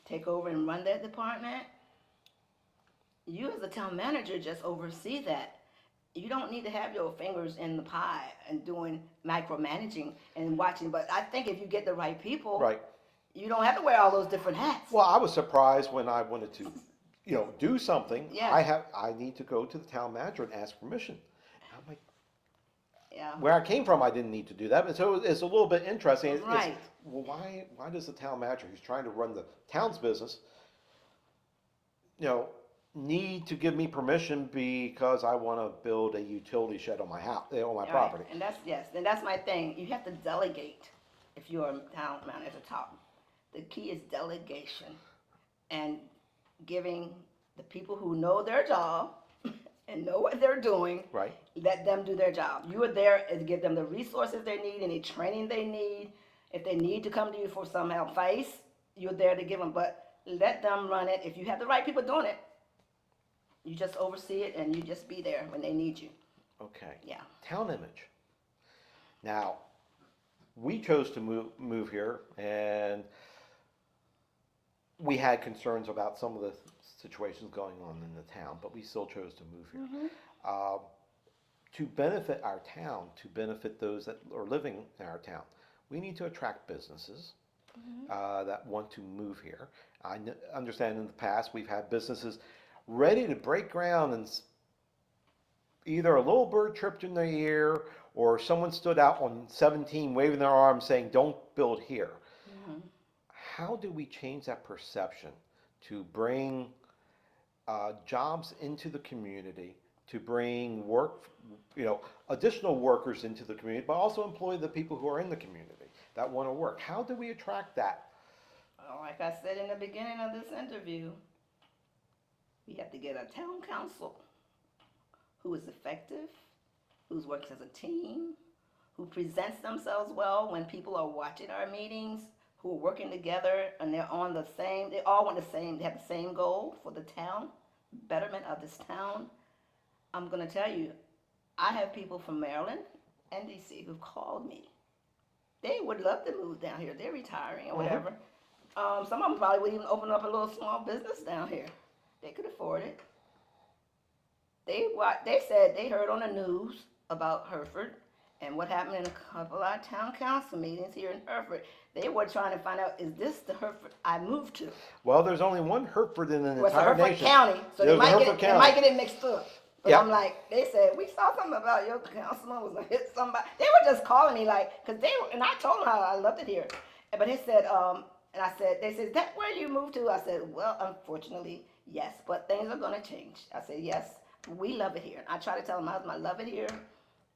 take over and run that department, you as a town manager just oversee that. You don't need to have your fingers in the pie and doing micromanaging and watching. But I think if you get the right people, Right. you don't have to wear all those different hats. Well, I was surprised when I wanted to, do something. Yes. I need to go to the town manager and ask permission. I'm like, Yeah. where I came from, I didn't need to do that. And so it's a little bit interesting. Right. Well, why does the town manager who's trying to run the town's business, need to give me permission because I want to build a utility shed on my house, on my property? And that's my thing. You have to delegate if you're a town manager top. The key is delegation and giving the people who know their job and know what they're doing. Right. Let them do their job. You are there to give them the resources they need, any training they need. If they need to come to you for some advice, you're there to give them. But let them run it. If you have the right people doing it, you just oversee it and you just be there when they need you. Okay. Yeah. Town image. Now, we chose to move here, and we had concerns about some of the situations going on in the town, but we still chose to move here. To benefit our town, to benefit those that are living in our town, we need to attract businesses that want to move here. I understand in the past we've had businesses ready to break ground, and either a little bird chirped in their ear or someone stood out on 17 waving their arms saying, "Don't build here." How do we change that perception to bring jobs into the community, to bring work, additional workers into the community, but also employ the people who are in the community that want to work? How do we attract that? Well, like I said in the beginning of this interview, we have to get a town council who is effective, who works as a team, who presents themselves well when people are watching our meetings, who are working together and they all want the same, they have the same goal for the town, betterment of this town. I'm going to tell you, I have people from Maryland and DC who've called me. They would love to move down here. They're retiring or whatever. Some of them probably would even open up a little small business down here. They could afford it. They said they heard on the news about Hertford and what happened in a couple of town council meetings here in Hertford. They were trying to find out, is this the Hertford I moved to? Well, there's only one Hertford in an Well, it's entire Hertford nation. County, so they might get it mixed up. But Yeah. I'm like, they said, we saw something about your councilman was going to hit somebody. They were just calling me and I told them how I loved it here. But they said, and I said, they said, is that where you moved to? I said, well, unfortunately, yes, but things are going to change. I said, yes, we love it here. And I try to tell my husband, I love it here.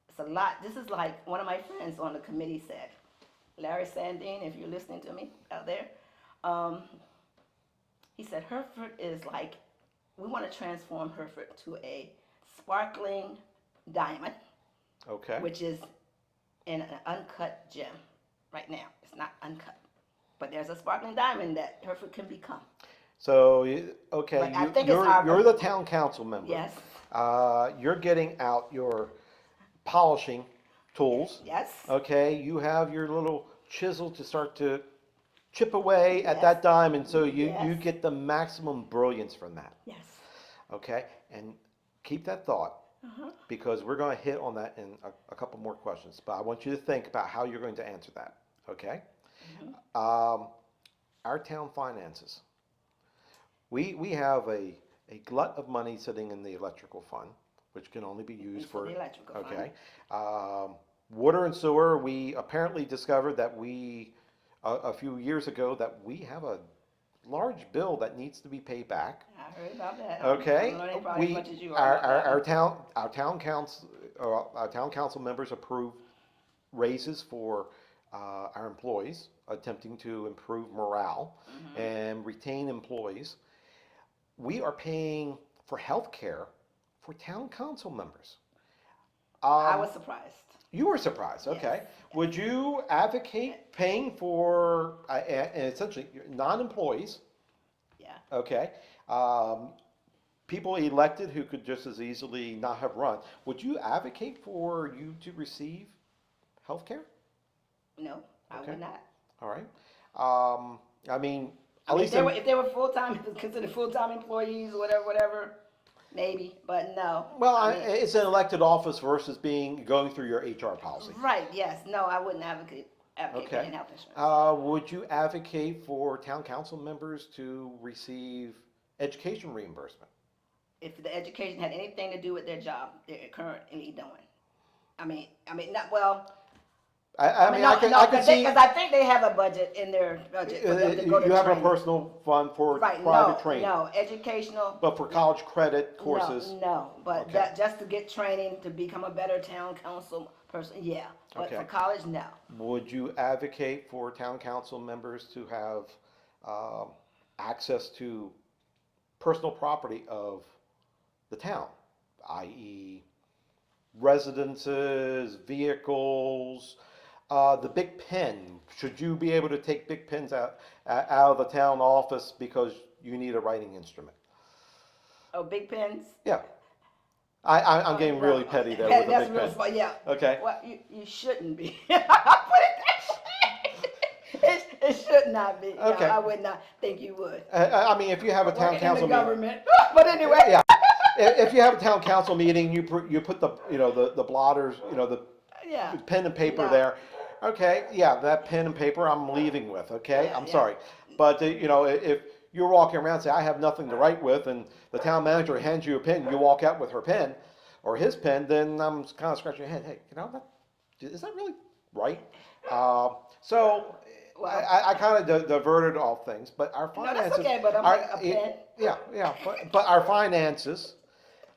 It's a lot. This is like one of my friends on the committee said, Larry Sandine, if you're listening to me out there, he said, Hertford is like, we want to transform Hertford to a sparkling diamond, Okay. which is in an uncut gem right now. It's not uncut, but there's a sparkling diamond that Hertford can become. So, okay, But I think it's you're the town council member. Yes. You're getting out your polishing tools. Yes. Okay, you have your little chisel to start to chip away at Yes. that diamond, so you Yes. get the maximum brilliance from that. Yes. Okay, and keep that thought, because we're going to hit on that in a couple more questions. But I want you to think about how you're going to answer that. Okay. Our town finances. We have a glut of money sitting in the electrical fund, which can only be used For the electrical fund. Okay. Water and sewer. We apparently discovered that a few years ago that we have a large bill that needs to be paid back. I heard about that. Okay. I'm learning probably as much as you are about that. Our town council members approved raises for our employees, attempting to improve morale and retain employees. We are paying for health care for town council members. I was surprised. You were surprised, okay. Yes. Would you advocate paying for, essentially, non-employees, Yeah. okay, um, people elected who could just as easily not have run, would you advocate for you to receive health care? No, I Okay, would not. all right. I mean, I at mean, least in, if they were full time, considered full time employees, whatever, whatever, maybe. But no, well, I mean, it's an elected office versus going through your HR policy. right? Yes, no, I wouldn't advocate Okay. paying health insurance. Would you advocate for town council members to receive education reimbursement? If the education had anything to do with their job, they're currently doing. Not well. I mean, No, I no, could because see I think they have a budget in their budget for them to go to you have a training. personal fund for Right? private No, training, no, educational. but for college credit courses, No, but okay. that just to get training to become a better town council person, yeah. But Okay. for college, no. Would you advocate for town council members to have um, access to personal property of the town, i.e., residences, vehicles, the big pen? Should you be able to take big pens out of the town office because you need a writing instrument? Oh, big pens. Yeah, I'm getting No, really petty there with the that's big real pen. smart. Yeah. Okay. Well, you shouldn't be. Put it that way. It should not be. Okay. No, I would not think you would. I mean, if you have a town Working in council the meeting, government. But anyway. yeah, if you have a town council meeting, you put the the blotters, the Yeah. pen and paper No. there. Okay, yeah, that pen and paper I'm leaving with. Okay, Yeah, I'm yeah. sorry, but if you're walking around and say I have nothing to write with, and the town manager hands you a pen, you walk out with her pen or his pen, then I'm kind of scratching your head. Hey, is that really right? So Well, I kind of diverted off things, but our no, finances. that's okay. But I'm our- like a pen. yeah, but our finances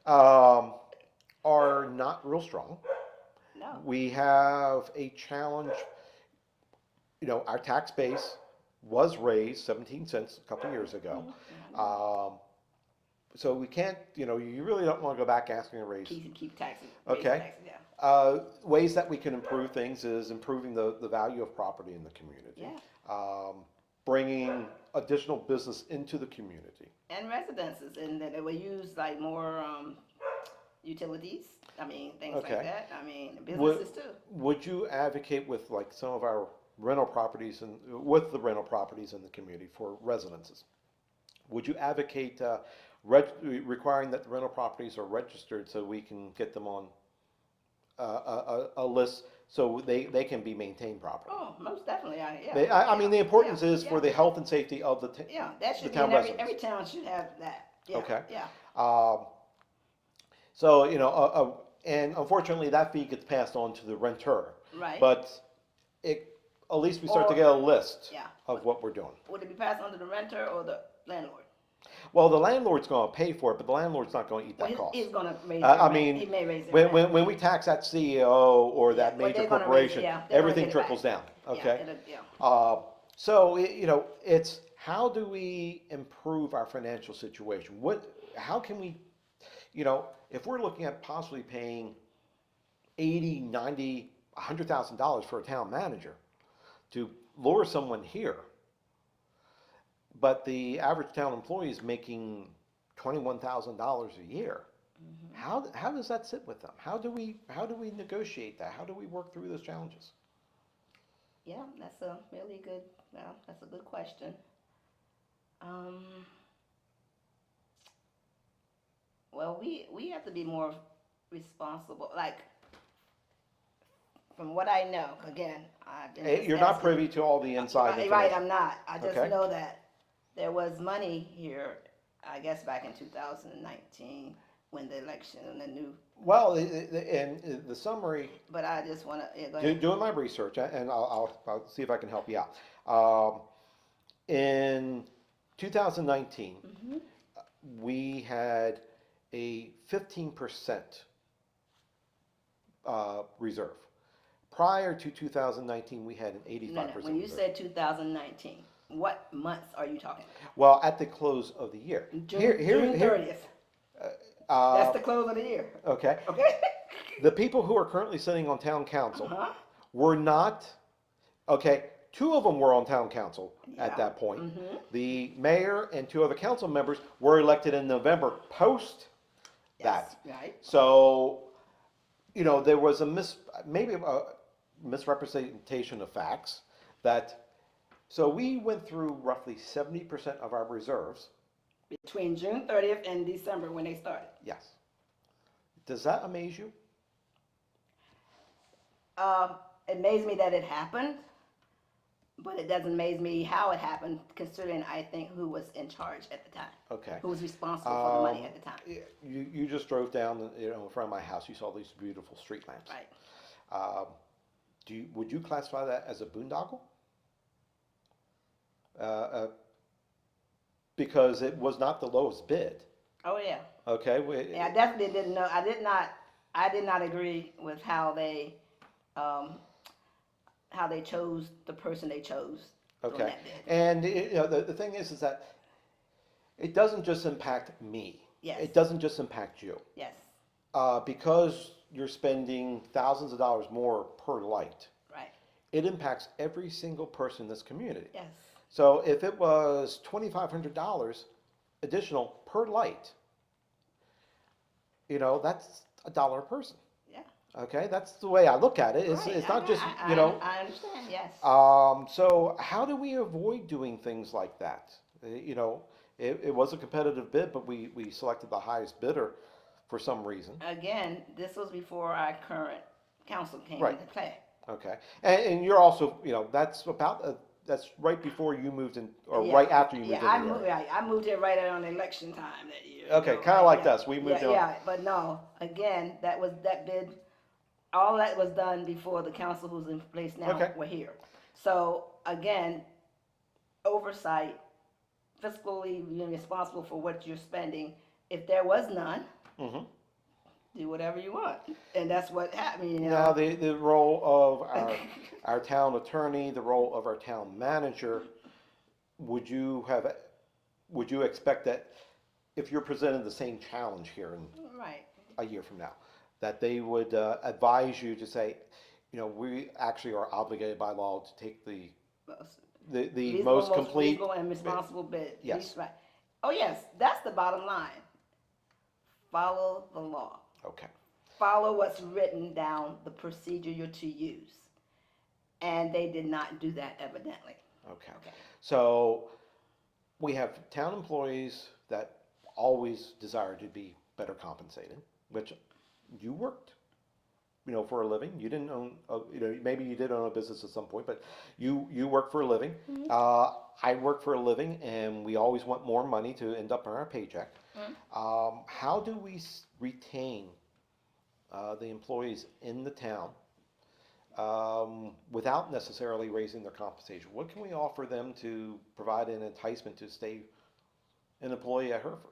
um, are not real strong. No. We have a challenge. Our tax base was raised 17 cents a couple years ago. So we can't, you really don't want to go back asking a raise. Keep taxes. Okay. Taxes, yeah. Ways that we can improve things is improving the value of property in the community. Yeah. Bringing additional business into the community. And residences, and that they will use like more utilities. I mean, things Okay. like that. I mean, businesses too. Would you advocate with like some of our rental properties and with the rental properties in the community for residences? Would you advocate requiring that the rental properties are registered so we can get them on a list so they can be maintained properly? Oh, most definitely. I mean, the importance is yeah. for the health and safety of the Yeah, that should the be town in every residents. town should have that. Yeah. Okay. Yeah. So and unfortunately that fee gets passed on to the renter. Right. But at least we start to Or- get a list Yeah. of what we're doing. Would it be passed on to the renter or the landlord? Well, the landlord's going to pay for it, but the landlord's not going to eat that Well, cost. he's going to raise. I their mean, rent. He may raise their When, rent. when we tax that CEO or that Yeah, well, major they're gonna raise it, corporation, yeah, they're gonna everything get it trickles back. down. Yeah, Okay. yeah. So it's how do we improve our financial situation? How can we, if we're looking at possibly paying 80, 90, $100,000 for a town manager to lure someone here, but the average town employee is making $21,000 a year. Mm-hmm. How does that sit with them? How do we negotiate that? How do we work through those challenges? Yeah, that's a really good. Well, that's a good question. Well, we have to be more responsible. Like, from what I know, again, I've been. You're not privy to all the inside Right, information. I'm not. I just Okay. know that there was money here. I guess back in 2019 when the election and the new. Well, in the summary, But I just want to. Yeah, go ahead. doing my research, and I'll see if I can help you out. In 2019, Mm-hmm. we had a 15% reserve. Prior to 2019, we had an 85% When you reserve. said 2019, what months are you talking about? Well, at the close of the year. June, Here- June 30th. That's Uh, the close of the year. okay. Okay? The people who are currently sitting on town council Uh-huh. were not, okay, two of them were on town council at Yeah. that point. Mm-hmm. The mayor and two other council members were elected in November post Yes. that. Right. So, there was maybe a misrepresentation of facts that, so we went through roughly 70% of our reserves. Between June 30th and December when they started. Yes. Does that amaze you? Um, it amazed me that it happened, but it doesn't amaze me how it happened, considering I think who was in charge at the time, Okay. who was responsible for the money at the time. You just drove down, in front of my house. You saw these beautiful street lamps. Right. Um, would you classify that as a boondoggle? Uh, because it was not the lowest bid. Oh yeah. Okay. Yeah, I definitely didn't know. I did not agree with um, how they chose the person they chose. Doing Okay. that bid. And the thing is that it doesn't just impact me. Yes. It doesn't just impact you. Yes. Because you're spending thousands of dollars more per light. Right. It impacts every single person in this community. Yes. So if it was $2,500 additional per light, that's $1 a person. Yeah. Okay, that's the way I look at it. It's, Right. it's not just, I understand. Yes. So how do we avoid doing things like that? It was a competitive bid, but we selected the highest bidder for some reason. Again, this was before our current council came Right. into play. Okay, and you're also, that's right before you moved in, or Yeah. right after you moved Yeah, in. I moved here right around election time that year. Okay, kind of like yeah. us. We moved Yeah, in. yeah, but no, again, that bid, all that was done before the council who's in place now Okay. were here. So again, oversight, fiscally being responsible for what you're spending. If there was none, Mm-hmm. do whatever you want, and that's what happened. Now, the role of our town attorney, the role of our town manager, would you expect that if you're presented the same challenge here in Right. a year from now, that they would advise you to say, we actually are obligated by law to take the most complete. Reasonable and responsible bid. Yes. Right. Oh yes, that's the bottom line. Follow the law. Okay. Follow what's written down, the procedure you're to use. And they did not do that evidently. Okay. Okay. So we have town employees that always desire to be better compensated, which you worked, for a living. You didn't own, maybe you did own a business at some point, but you work for a living. Mm-hmm. I work for a living, and we always want more money to end up on our paycheck. Mm-hmm. How do we retain the employees in the town without necessarily raising their compensation? What can we offer them to provide an enticement to stay an employee at Hertford?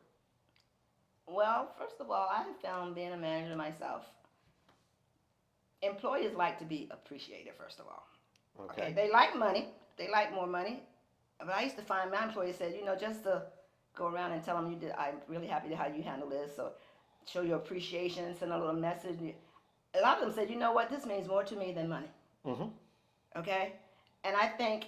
Well, first of all, I have found, being a manager myself, employees like to be appreciated, first of all. Okay. They like money. They like more money. But I used to find my employees said, just to go around and tell them I'm really happy to how you handle this, or show your appreciation, send a little message. A lot of them said, you know what, this means more to me than money. Mm-hmm. Okay? And I think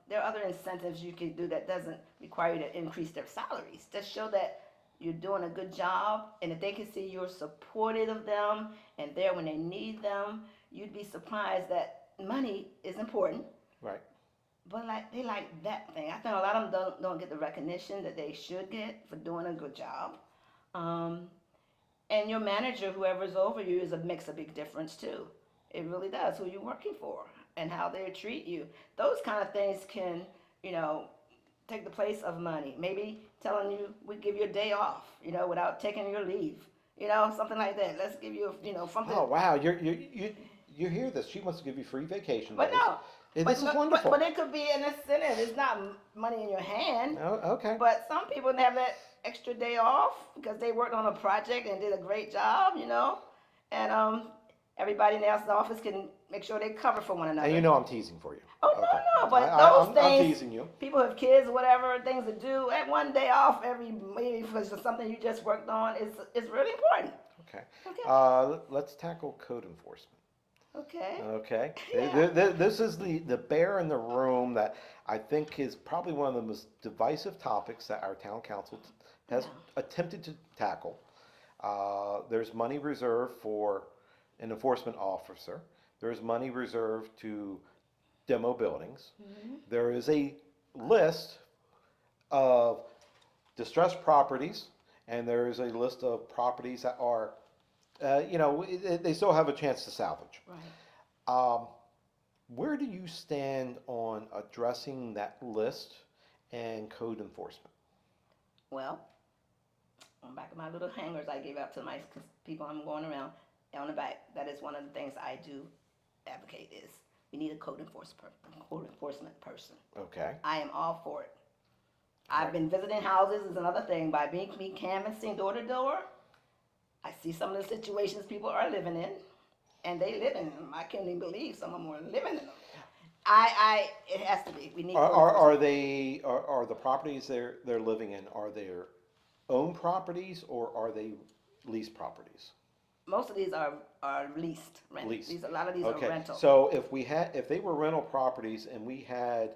there are other incentives you can do that doesn't require you to increase their salaries. Just show that you're doing a good job, and if they can see you're supportive of them and there when they need them, you'd be surprised that money is important. Right. But they like that thing. I think a lot of them don't get the recognition that they should get for doing a good job. And your manager, whoever's over you, makes a big difference too. It really does. Who you're working for and how they treat you. Those kind of things can, take the place of money. Maybe telling you we give you a day off, without taking your leave. Something like that. Let's give you, something. Oh wow, you hear this? She wants to give you free vacation But days. no. This is wonderful. But it could be an incentive. It's not money in your hand. Oh, okay. But some people have that extra day off because they worked on a project and did a great job, and everybody in the office can make sure they cover for one another. And I'm teasing for you. Oh, Okay. No, but those I'm things, teasing you. people have kids or whatever, things to do, and one day off every maybe for something you just worked on is really important. Okay. Okay. Let's tackle code enforcement. Okay. Okay. Yeah. This is the bear in the room that I think is probably one of the most divisive topics that our town council has Yeah. attempted to tackle. There's money reserved for an enforcement officer. There's money reserved to demo buildings. Hmm. There is a list of distressed properties, and there is a list of properties that are, they still have a chance to salvage. Right. Um, where do you stand on addressing that list and code enforcement? Well, on the back of my little hangers I gave out to my people I'm going around on the back, that is one of the things I do advocate is we need a code enforcement person. Okay. I am all for it. I've Right. been visiting houses is another thing. By me canvassing door to door, I see some of the situations people are living in, and they live in them. I can't even believe some of them are living in them. It has to be. We need. Are the properties they're living in, are their own properties or are they leased properties? Most of these are leased, rent. Leased. A lot of these Okay, are rental. so if they were rental properties and we had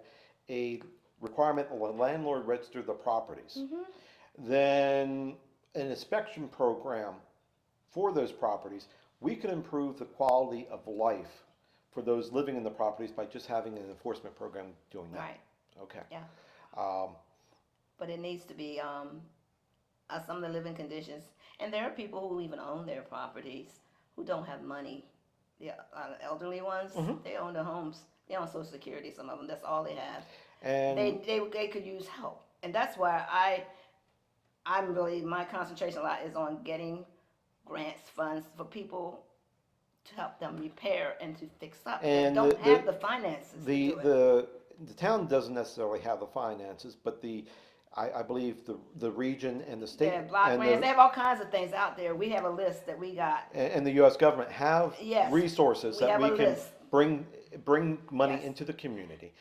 a requirement of a landlord register the properties, Hmm. then an inspection program for those properties, we could improve the quality of life for those living in the properties by just having an enforcement program doing that. Right. Okay. Yeah. Um, But it needs to be some of the living conditions. And there are people who even own their properties who don't have money. The elderly ones, Mhm. they own their homes. They own Social Security. Some of them, that's all they have. and They could use help, and that's why I'm really my concentration a lot is on getting grants, funds for people to help them repair and to fix up. They and don't have the finances to the do it. the town doesn't necessarily have the finances, but I believe the region and the state They have block and grants. They the have all kinds of things out there. We have a list that we got. and the U.S. government have Yes, resources we that have we a can list. bring money Yes. into the community.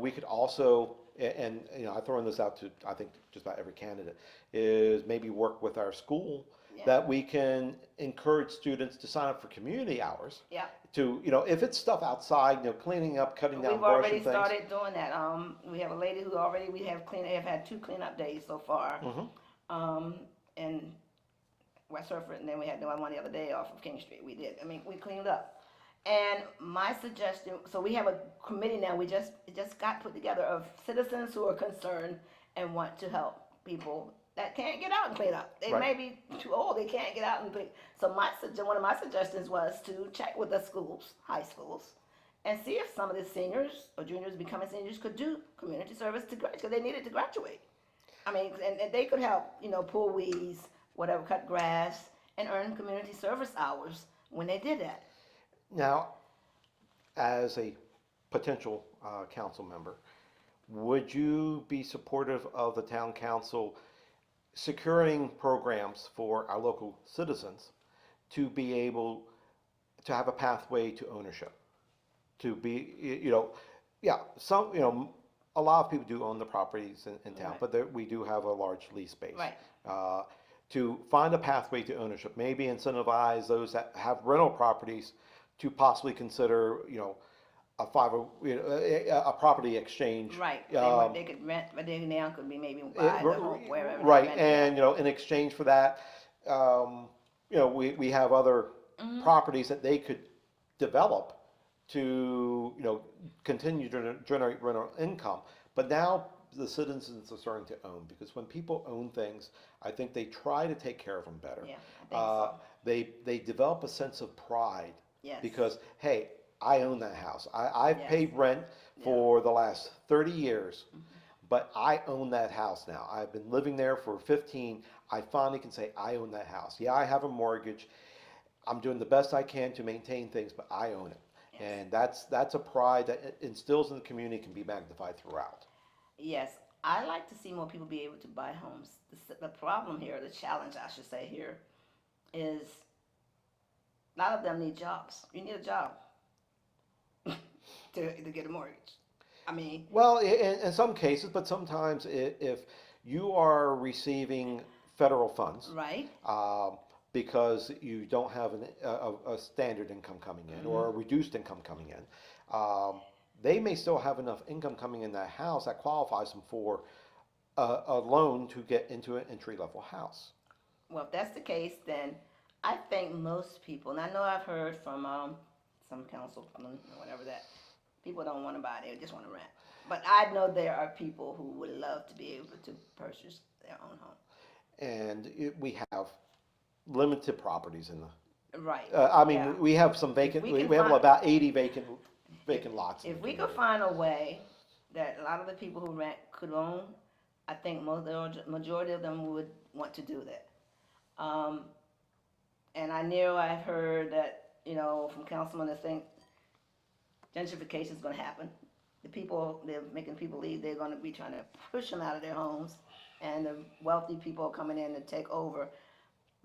We could also, and I'm throwing this out to I think just about every candidate, is maybe work with our school Yeah. that we can encourage students to sign up for community hours. Yeah. To if it's stuff outside, cleaning up, cutting down We've brush already and things. started doing that. We have a lady who already we have had 2 cleanup days so far. Mhm. In West Hertford, and then we had the one the other day off of King Street. We did. I mean, we cleaned up. And my suggestion, so we have a committee now. We just got put together of citizens who are concerned and want to help people that can't get out and clean up. They Right. may be too old. They can't get out and clean. So one of my suggestions was to check with the schools, high schools, and see if some of the seniors or juniors becoming seniors could do community service to graduate because they needed to graduate. I mean, and they could help, pull weeds, whatever, cut grass, and earn community service hours when they did that. Now, as a potential council member, would you be supportive of the town council securing programs for our local citizens to be able to have a pathway to ownership? To be, yeah, a lot of people do own the properties in town, Right. but we do have a large lease base. Right. To find a pathway to ownership, maybe incentivize those that have rental properties to possibly consider, a property exchange. Right. They could rent, but they now could be maybe buy the home wherever. Right, they rent and it. in exchange for that, we have other Mhm. properties that they could develop to continue to generate rental income. But now the citizens are starting to own because when people own things, I think they try to take care of them better. Yeah, I think so. They develop a sense of pride Yes. because hey, I own that house. I've Yes. paid rent for the last 30 years, Mhm. but I own that house now. I've been living there for 15. I finally can say I own that house. Yeah, I have a mortgage. I'm doing the best I can to maintain things, but I own it. Yes. And that's a pride that instills in the community, can be magnified throughout. Yes, I like to see more people be able to buy homes. The problem here, the challenge I should say here, is a lot of them need jobs. You need a job to get a mortgage. I mean, Well, in some cases, but sometimes if you are receiving federal funds, right? um, because you don't have a standard income coming in or a reduced income coming in, they may still have enough income coming in that house that qualifies them for a loan to get into an entry level house. Well, if that's the case, then I think most people, and I know I've heard from some councilmen or whatever that people don't want to buy, they just want to rent. But I know there are people who would love to be able to purchase their own home. And we have limited properties in the. Right. I Yeah. mean, we have some If vacant. we We can we have find, about 80 if, vacant lots in the if we could community. find a way that a lot of the people who rent could own, I think the majority of them would want to do that. Um, and I know I've heard that, from councilmen that think gentrification is going to happen. They're making people leave. They're going to be trying to push them out of their homes, and the wealthy people are coming in to take over.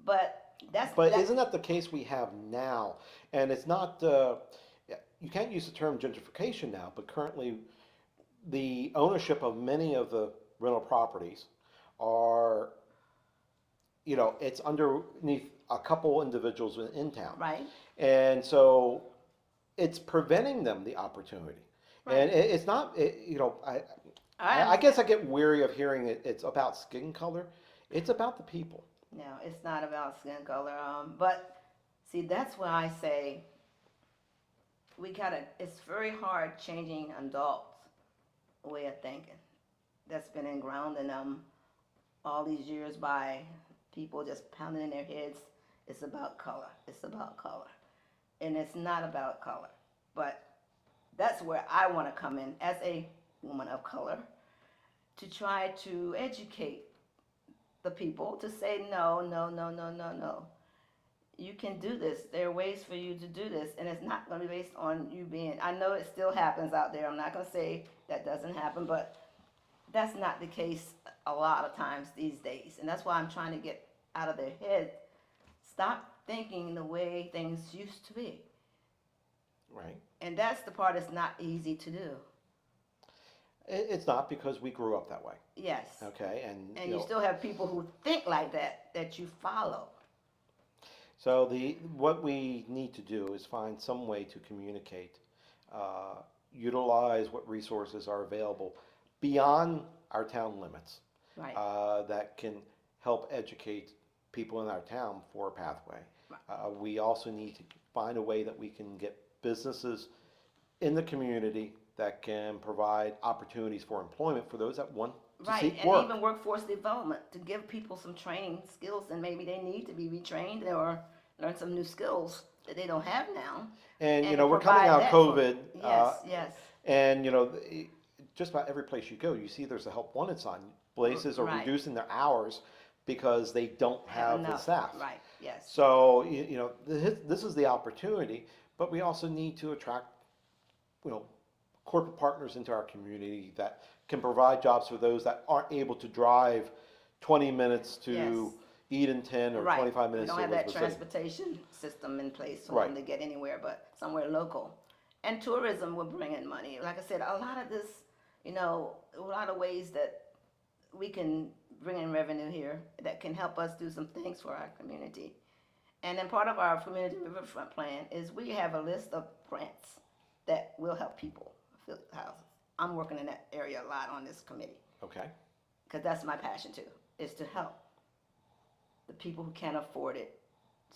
But But that isn't that the case we have now? And it's not. You can't use the term gentrification now, but currently the ownership of many of the rental properties are, it's underneath a couple individuals in town. right, And so it's preventing them the opportunity. And right. it's not, I I guess understand. I get weary of hearing it's about skin color. It's about the people. No, it's not about skin color. But see, that's why I say we gotta. It's very hard changing adults' way of thinking. That's been inground in them all these years by people just pounding in their heads. It's about color. It's about color, and it's not about color. But that's where I want to come in as a woman of color to try to educate the people to say no, no, no, no, no, no. You can do this. There are ways for you to do this, and it's not going to be based on you being. I know it still happens out there. I'm not going to say that doesn't happen, but that's not the case a lot of times these days, and that's why I'm trying to get out of their head. Stop thinking the way things used to be, Right. and that's the part that's not easy to do. It's not because we grew up that way. Yes, Okay. And, and you still have people who think like that you follow. so what we need to do is find some way to communicate, utilize what resources are available beyond our town limits, Right. that can help educate people in our town for a pathway. Right. We also need to find a way that we can get businesses in the community that can provide opportunities for employment for those that want to Right, seek and work. even workforce development to give people some training skills, and maybe they need to be retrained or learn some new skills that they don't have now. And, And we're coming provide out of that COVID. Yes, yes, And, just about every place you go, you see there's a help wanted sign. Places are Right. reducing their hours because they don't have the enough. staff. Right, yes, So, this is the opportunity, but we also need to attract, you know, corporate partners into our community that can provide jobs for those that aren't able to drive 20 minutes to Yes. Edenton or right. 25 We minutes don't to have that Elizabeth City. transportation system in place for Right. them to get anywhere but somewhere local. And tourism will bring in money. Like I said, a lot of this, a lot of ways that we can bring in revenue here that can help us do some things for our community. And then part of our community riverfront plan is we have a list of grants that will help people fill houses. I'm working in that area a lot on this committee Okay. because that's my passion too, is to help the people who can't afford it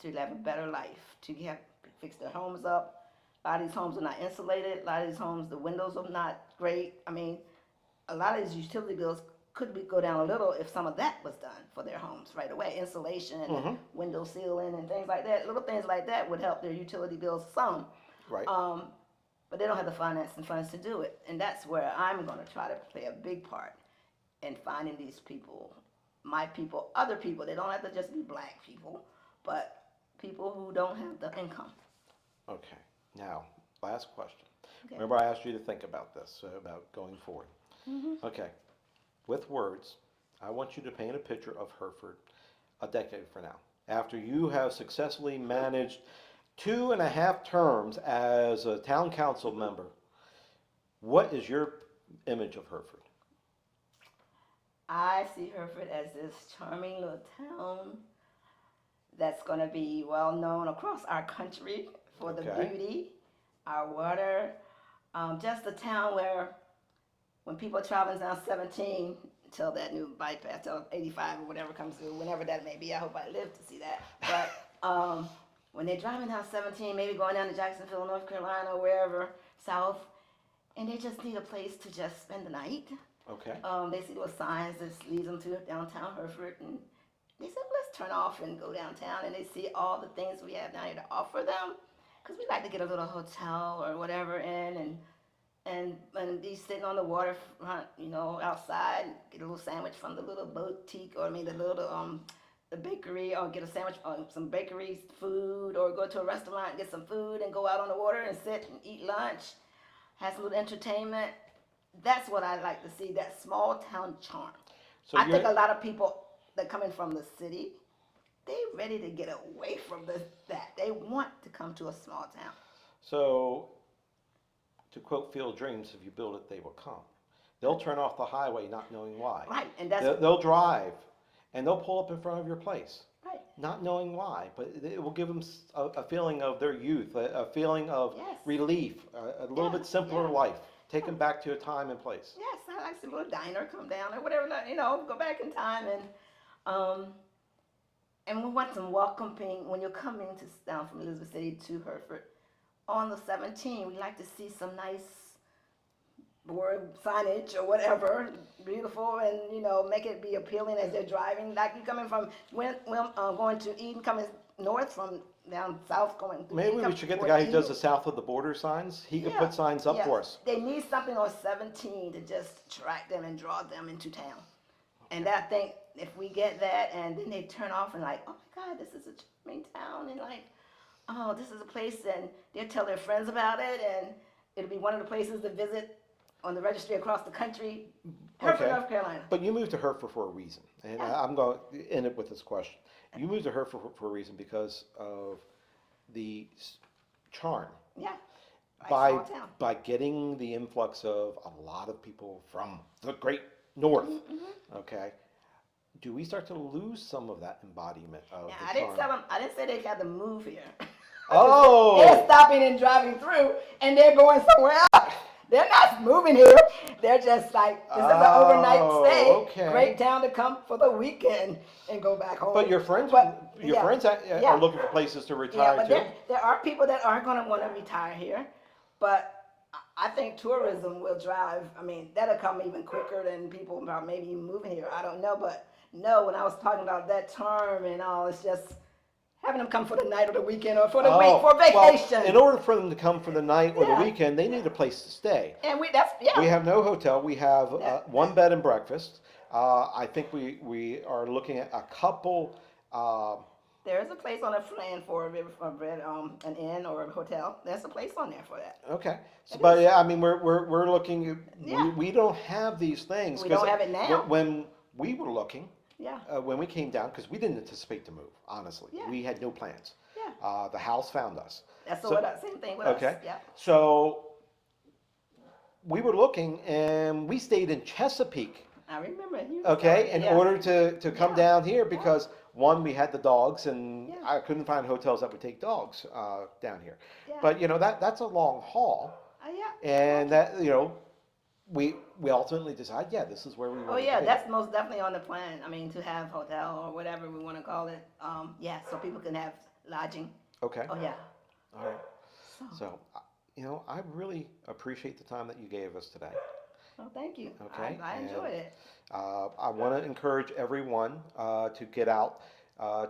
to have a better life, to fix their homes up. A lot of these homes are not insulated. A lot of these homes, the windows are not great. I mean, a lot of these utility bills go down a little if some of that was done for their homes right away. Insulation and Mhm. window sealing and things like that. Little things like that would help their utility bills some. Right. But they don't have the finance and funds to do it. And that's where I'm going to try to play a big part in finding these people, my people, other people. They don't have to just be black people, but people who don't have the income. Okay. Now, last question. Okay. Remember, I asked you to think about this, about going forward. Hmm. Okay. With words, I want you to paint a picture of Hertford a decade from now. After you have successfully managed 2.5 terms as a town council member, what is your image of Hertford? I see Hereford as this charming little town that's going to be well known across our country for the Okay. beauty, our water, just a town where when people are traveling down 17 till that new bypass, till 85 or whatever comes through, whenever that may be, I hope I live to see that. But when they're driving down 17, maybe going down to Jacksonville, North Carolina, or wherever, south, and they just need a place to just spend the night. Okay. They see little signs that leads them to downtown Hereford, and they said, let's turn off and go downtown, and they see all the things we have down here to offer them, because we like to get a little hotel or whatever in, and be sitting on the waterfront, outside, get a little sandwich from the little boutique, or the bakery, or get a sandwich, some bakery food, or go to a restaurant and get some food, and go out on the water and sit and eat lunch, have some little entertainment. That's what I like to see, that small town charm. So I think a lot of people that come in from the city, they ready to get away from that. They want to come to a small town. So, to quote Field Dreams, if you build it, they will come. They'll turn off the highway not knowing why. Right, and that's They'll drive, and they'll pull up in front of your place, right. not knowing why, but it will give them a feeling of their youth, a feeling of Yes. relief, a little Yeah, bit simpler yeah. life. Take them back to a time and place. Yes, I like some little diner, come down or whatever, go back in time and we want some welcoming when you're coming down from Elizabeth City to Hereford on the 17th. We like to see some nice board signage or whatever, beautiful, and make it be appealing as they're driving. Like you coming from going to Eden, coming north from down south, going through Maybe Eden, we should get the toward guy who does Eden. the south of the border signs. He could Yeah, put signs up yeah. for us. They need something on 17 to just attract them and draw them into town. And I think if we get that, and then they turn off and like, oh my God, this is a charming town, and like, oh, this is a place, and they'll tell their friends about it, and it'll be one of the places to visit on the registry across the country. Hereford, Okay. North Carolina. But you moved to Hertford for a reason, and Yeah. I'm going to end it with this question. You moved to Hertford for a reason because of the charm. Yeah. By Small town. by getting the influx of a lot of people from the great north. Mm-hmm. Okay. Do we start to lose some of that embodiment of Now, the I didn't charm? tell them. I didn't say they had to move here. Oh! They're stopping and driving through, and they're going somewhere else. They're not moving here. They're just like, this is an overnight stay. Okay. Great town to come for the weekend and go back home. But your friends, yeah. are looking for places to Yeah, retire but to. there are people that are going to want to retire here. But I think tourism will drive. I mean, that'll come even quicker than people about maybe even moving here. I don't know. But no, when I was talking about that charm and all, it's just having them come for the night or the weekend or for the week, for vacation. Well, in order for them to come for the night or Yeah. the weekend, they need a place to stay. And we have no hotel. We have Yeah. one bed and breakfast. I think we are looking at a couple. There is a place on the plan for an inn or a hotel. There's a place on there for that. Okay, It but is. yeah, I mean we're looking. Yeah. We don't have these things. We don't 'cause have it now. When we were looking, Yeah. when we came down, because we didn't anticipate to move. Honestly, Yeah. we had no plans. Yeah. The house found us. That's So- same thing with Okay. us. Yeah. So we were looking, and we stayed in Chesapeake. I remember. Okay, in Yeah. order to come Yeah. down here because one, we had the dogs, and Yeah. I couldn't find hotels that would take dogs down here. Yeah. But that's a long haul, Yeah. and that we ultimately decide, yeah, this is where we want Oh to yeah, be. that's most definitely on the plan. I mean, to have hotel or whatever we want to call it. Yeah, so people can have lodging. Okay, Oh yeah. all right. So, So I really appreciate the time that you gave us today. well, thank you. Okay, I enjoyed it. I want to encourage everyone to get out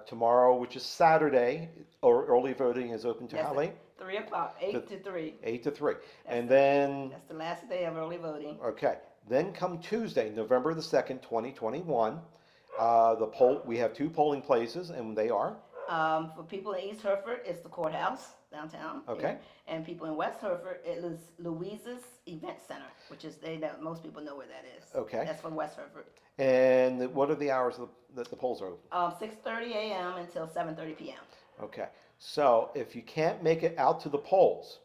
tomorrow, which is Saturday. Or early voting is open to Yes, how late? 3 o'clock, 8 to 3. 8 to 3. And then, That's the last day of early voting. okay, then come Tuesday, November the 2nd, 2021, we have 2 polling places, and they are, For people in East Hereford, it's the courthouse downtown. Okay. here. And people in West Hereford, it is Louise's Event Center, which is most people know where that is. Okay. That's from West Hereford. and what are the hours that the polls are open? 6:30 a.m. until 7:30 p.m. Okay, so if you can't make it out to the polls,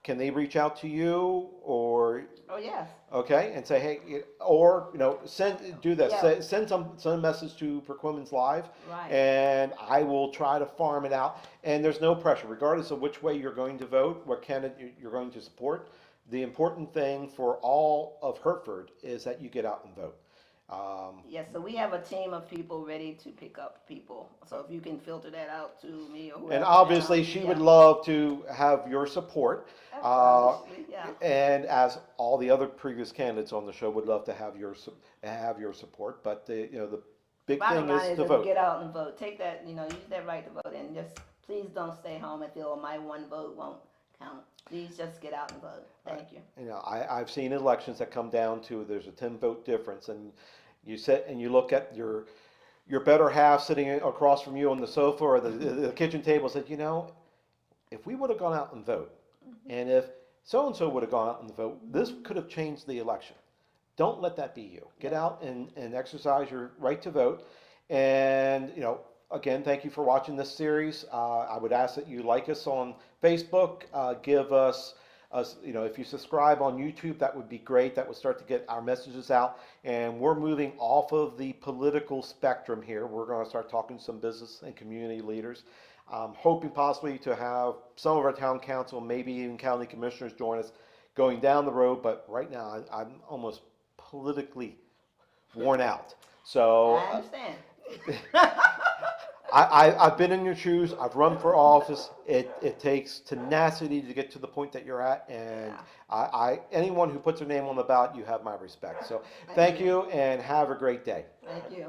can they reach out to you or Oh, yes. okay and say hey or do this Yeah. send a message to Perquimanslive Right. and I will try to farm it out and there's no pressure regardless of which way you're going to vote, what candidate you're going to support. The important thing for all of Hertford is that you get out and vote. Yes, so we have a team of people ready to pick up people. So if you can filter that out to me or whoever. And obviously, she would love to have your support. Obviously, yeah. And as all the other previous candidates on the show would love to have your support. But the big Bottom thing line is is to to vote. get out and vote. Take that, use that right to vote, and just please don't stay home and feel my one vote won't count. Please just get out and vote. Thank you. I've seen elections that come down to there's a 10 vote difference, and you sit and you look at your better half sitting across from you on the sofa or the kitchen table said, if we would have gone out and vote, and if so and so would have gone out and vote, this could have changed the election. Don't let that be you. Get out and exercise your right to vote. And again, thank you for watching this series. I would ask that you like us on Facebook, give us. If you subscribe on YouTube, that would be great. That would start to get our messages out. And we're moving off of the political spectrum here. We're going to start talking to some business and community leaders. Hoping possibly to have some of our town council, maybe even county commissioners join us going down the road. But right now, I'm almost politically worn out. So I understand. I've been in your shoes. I've run for office. It takes tenacity to get to the point that you're at, and anyone who puts their name on the ballot, you have my respect. So thank you, and have a great day. Thank you.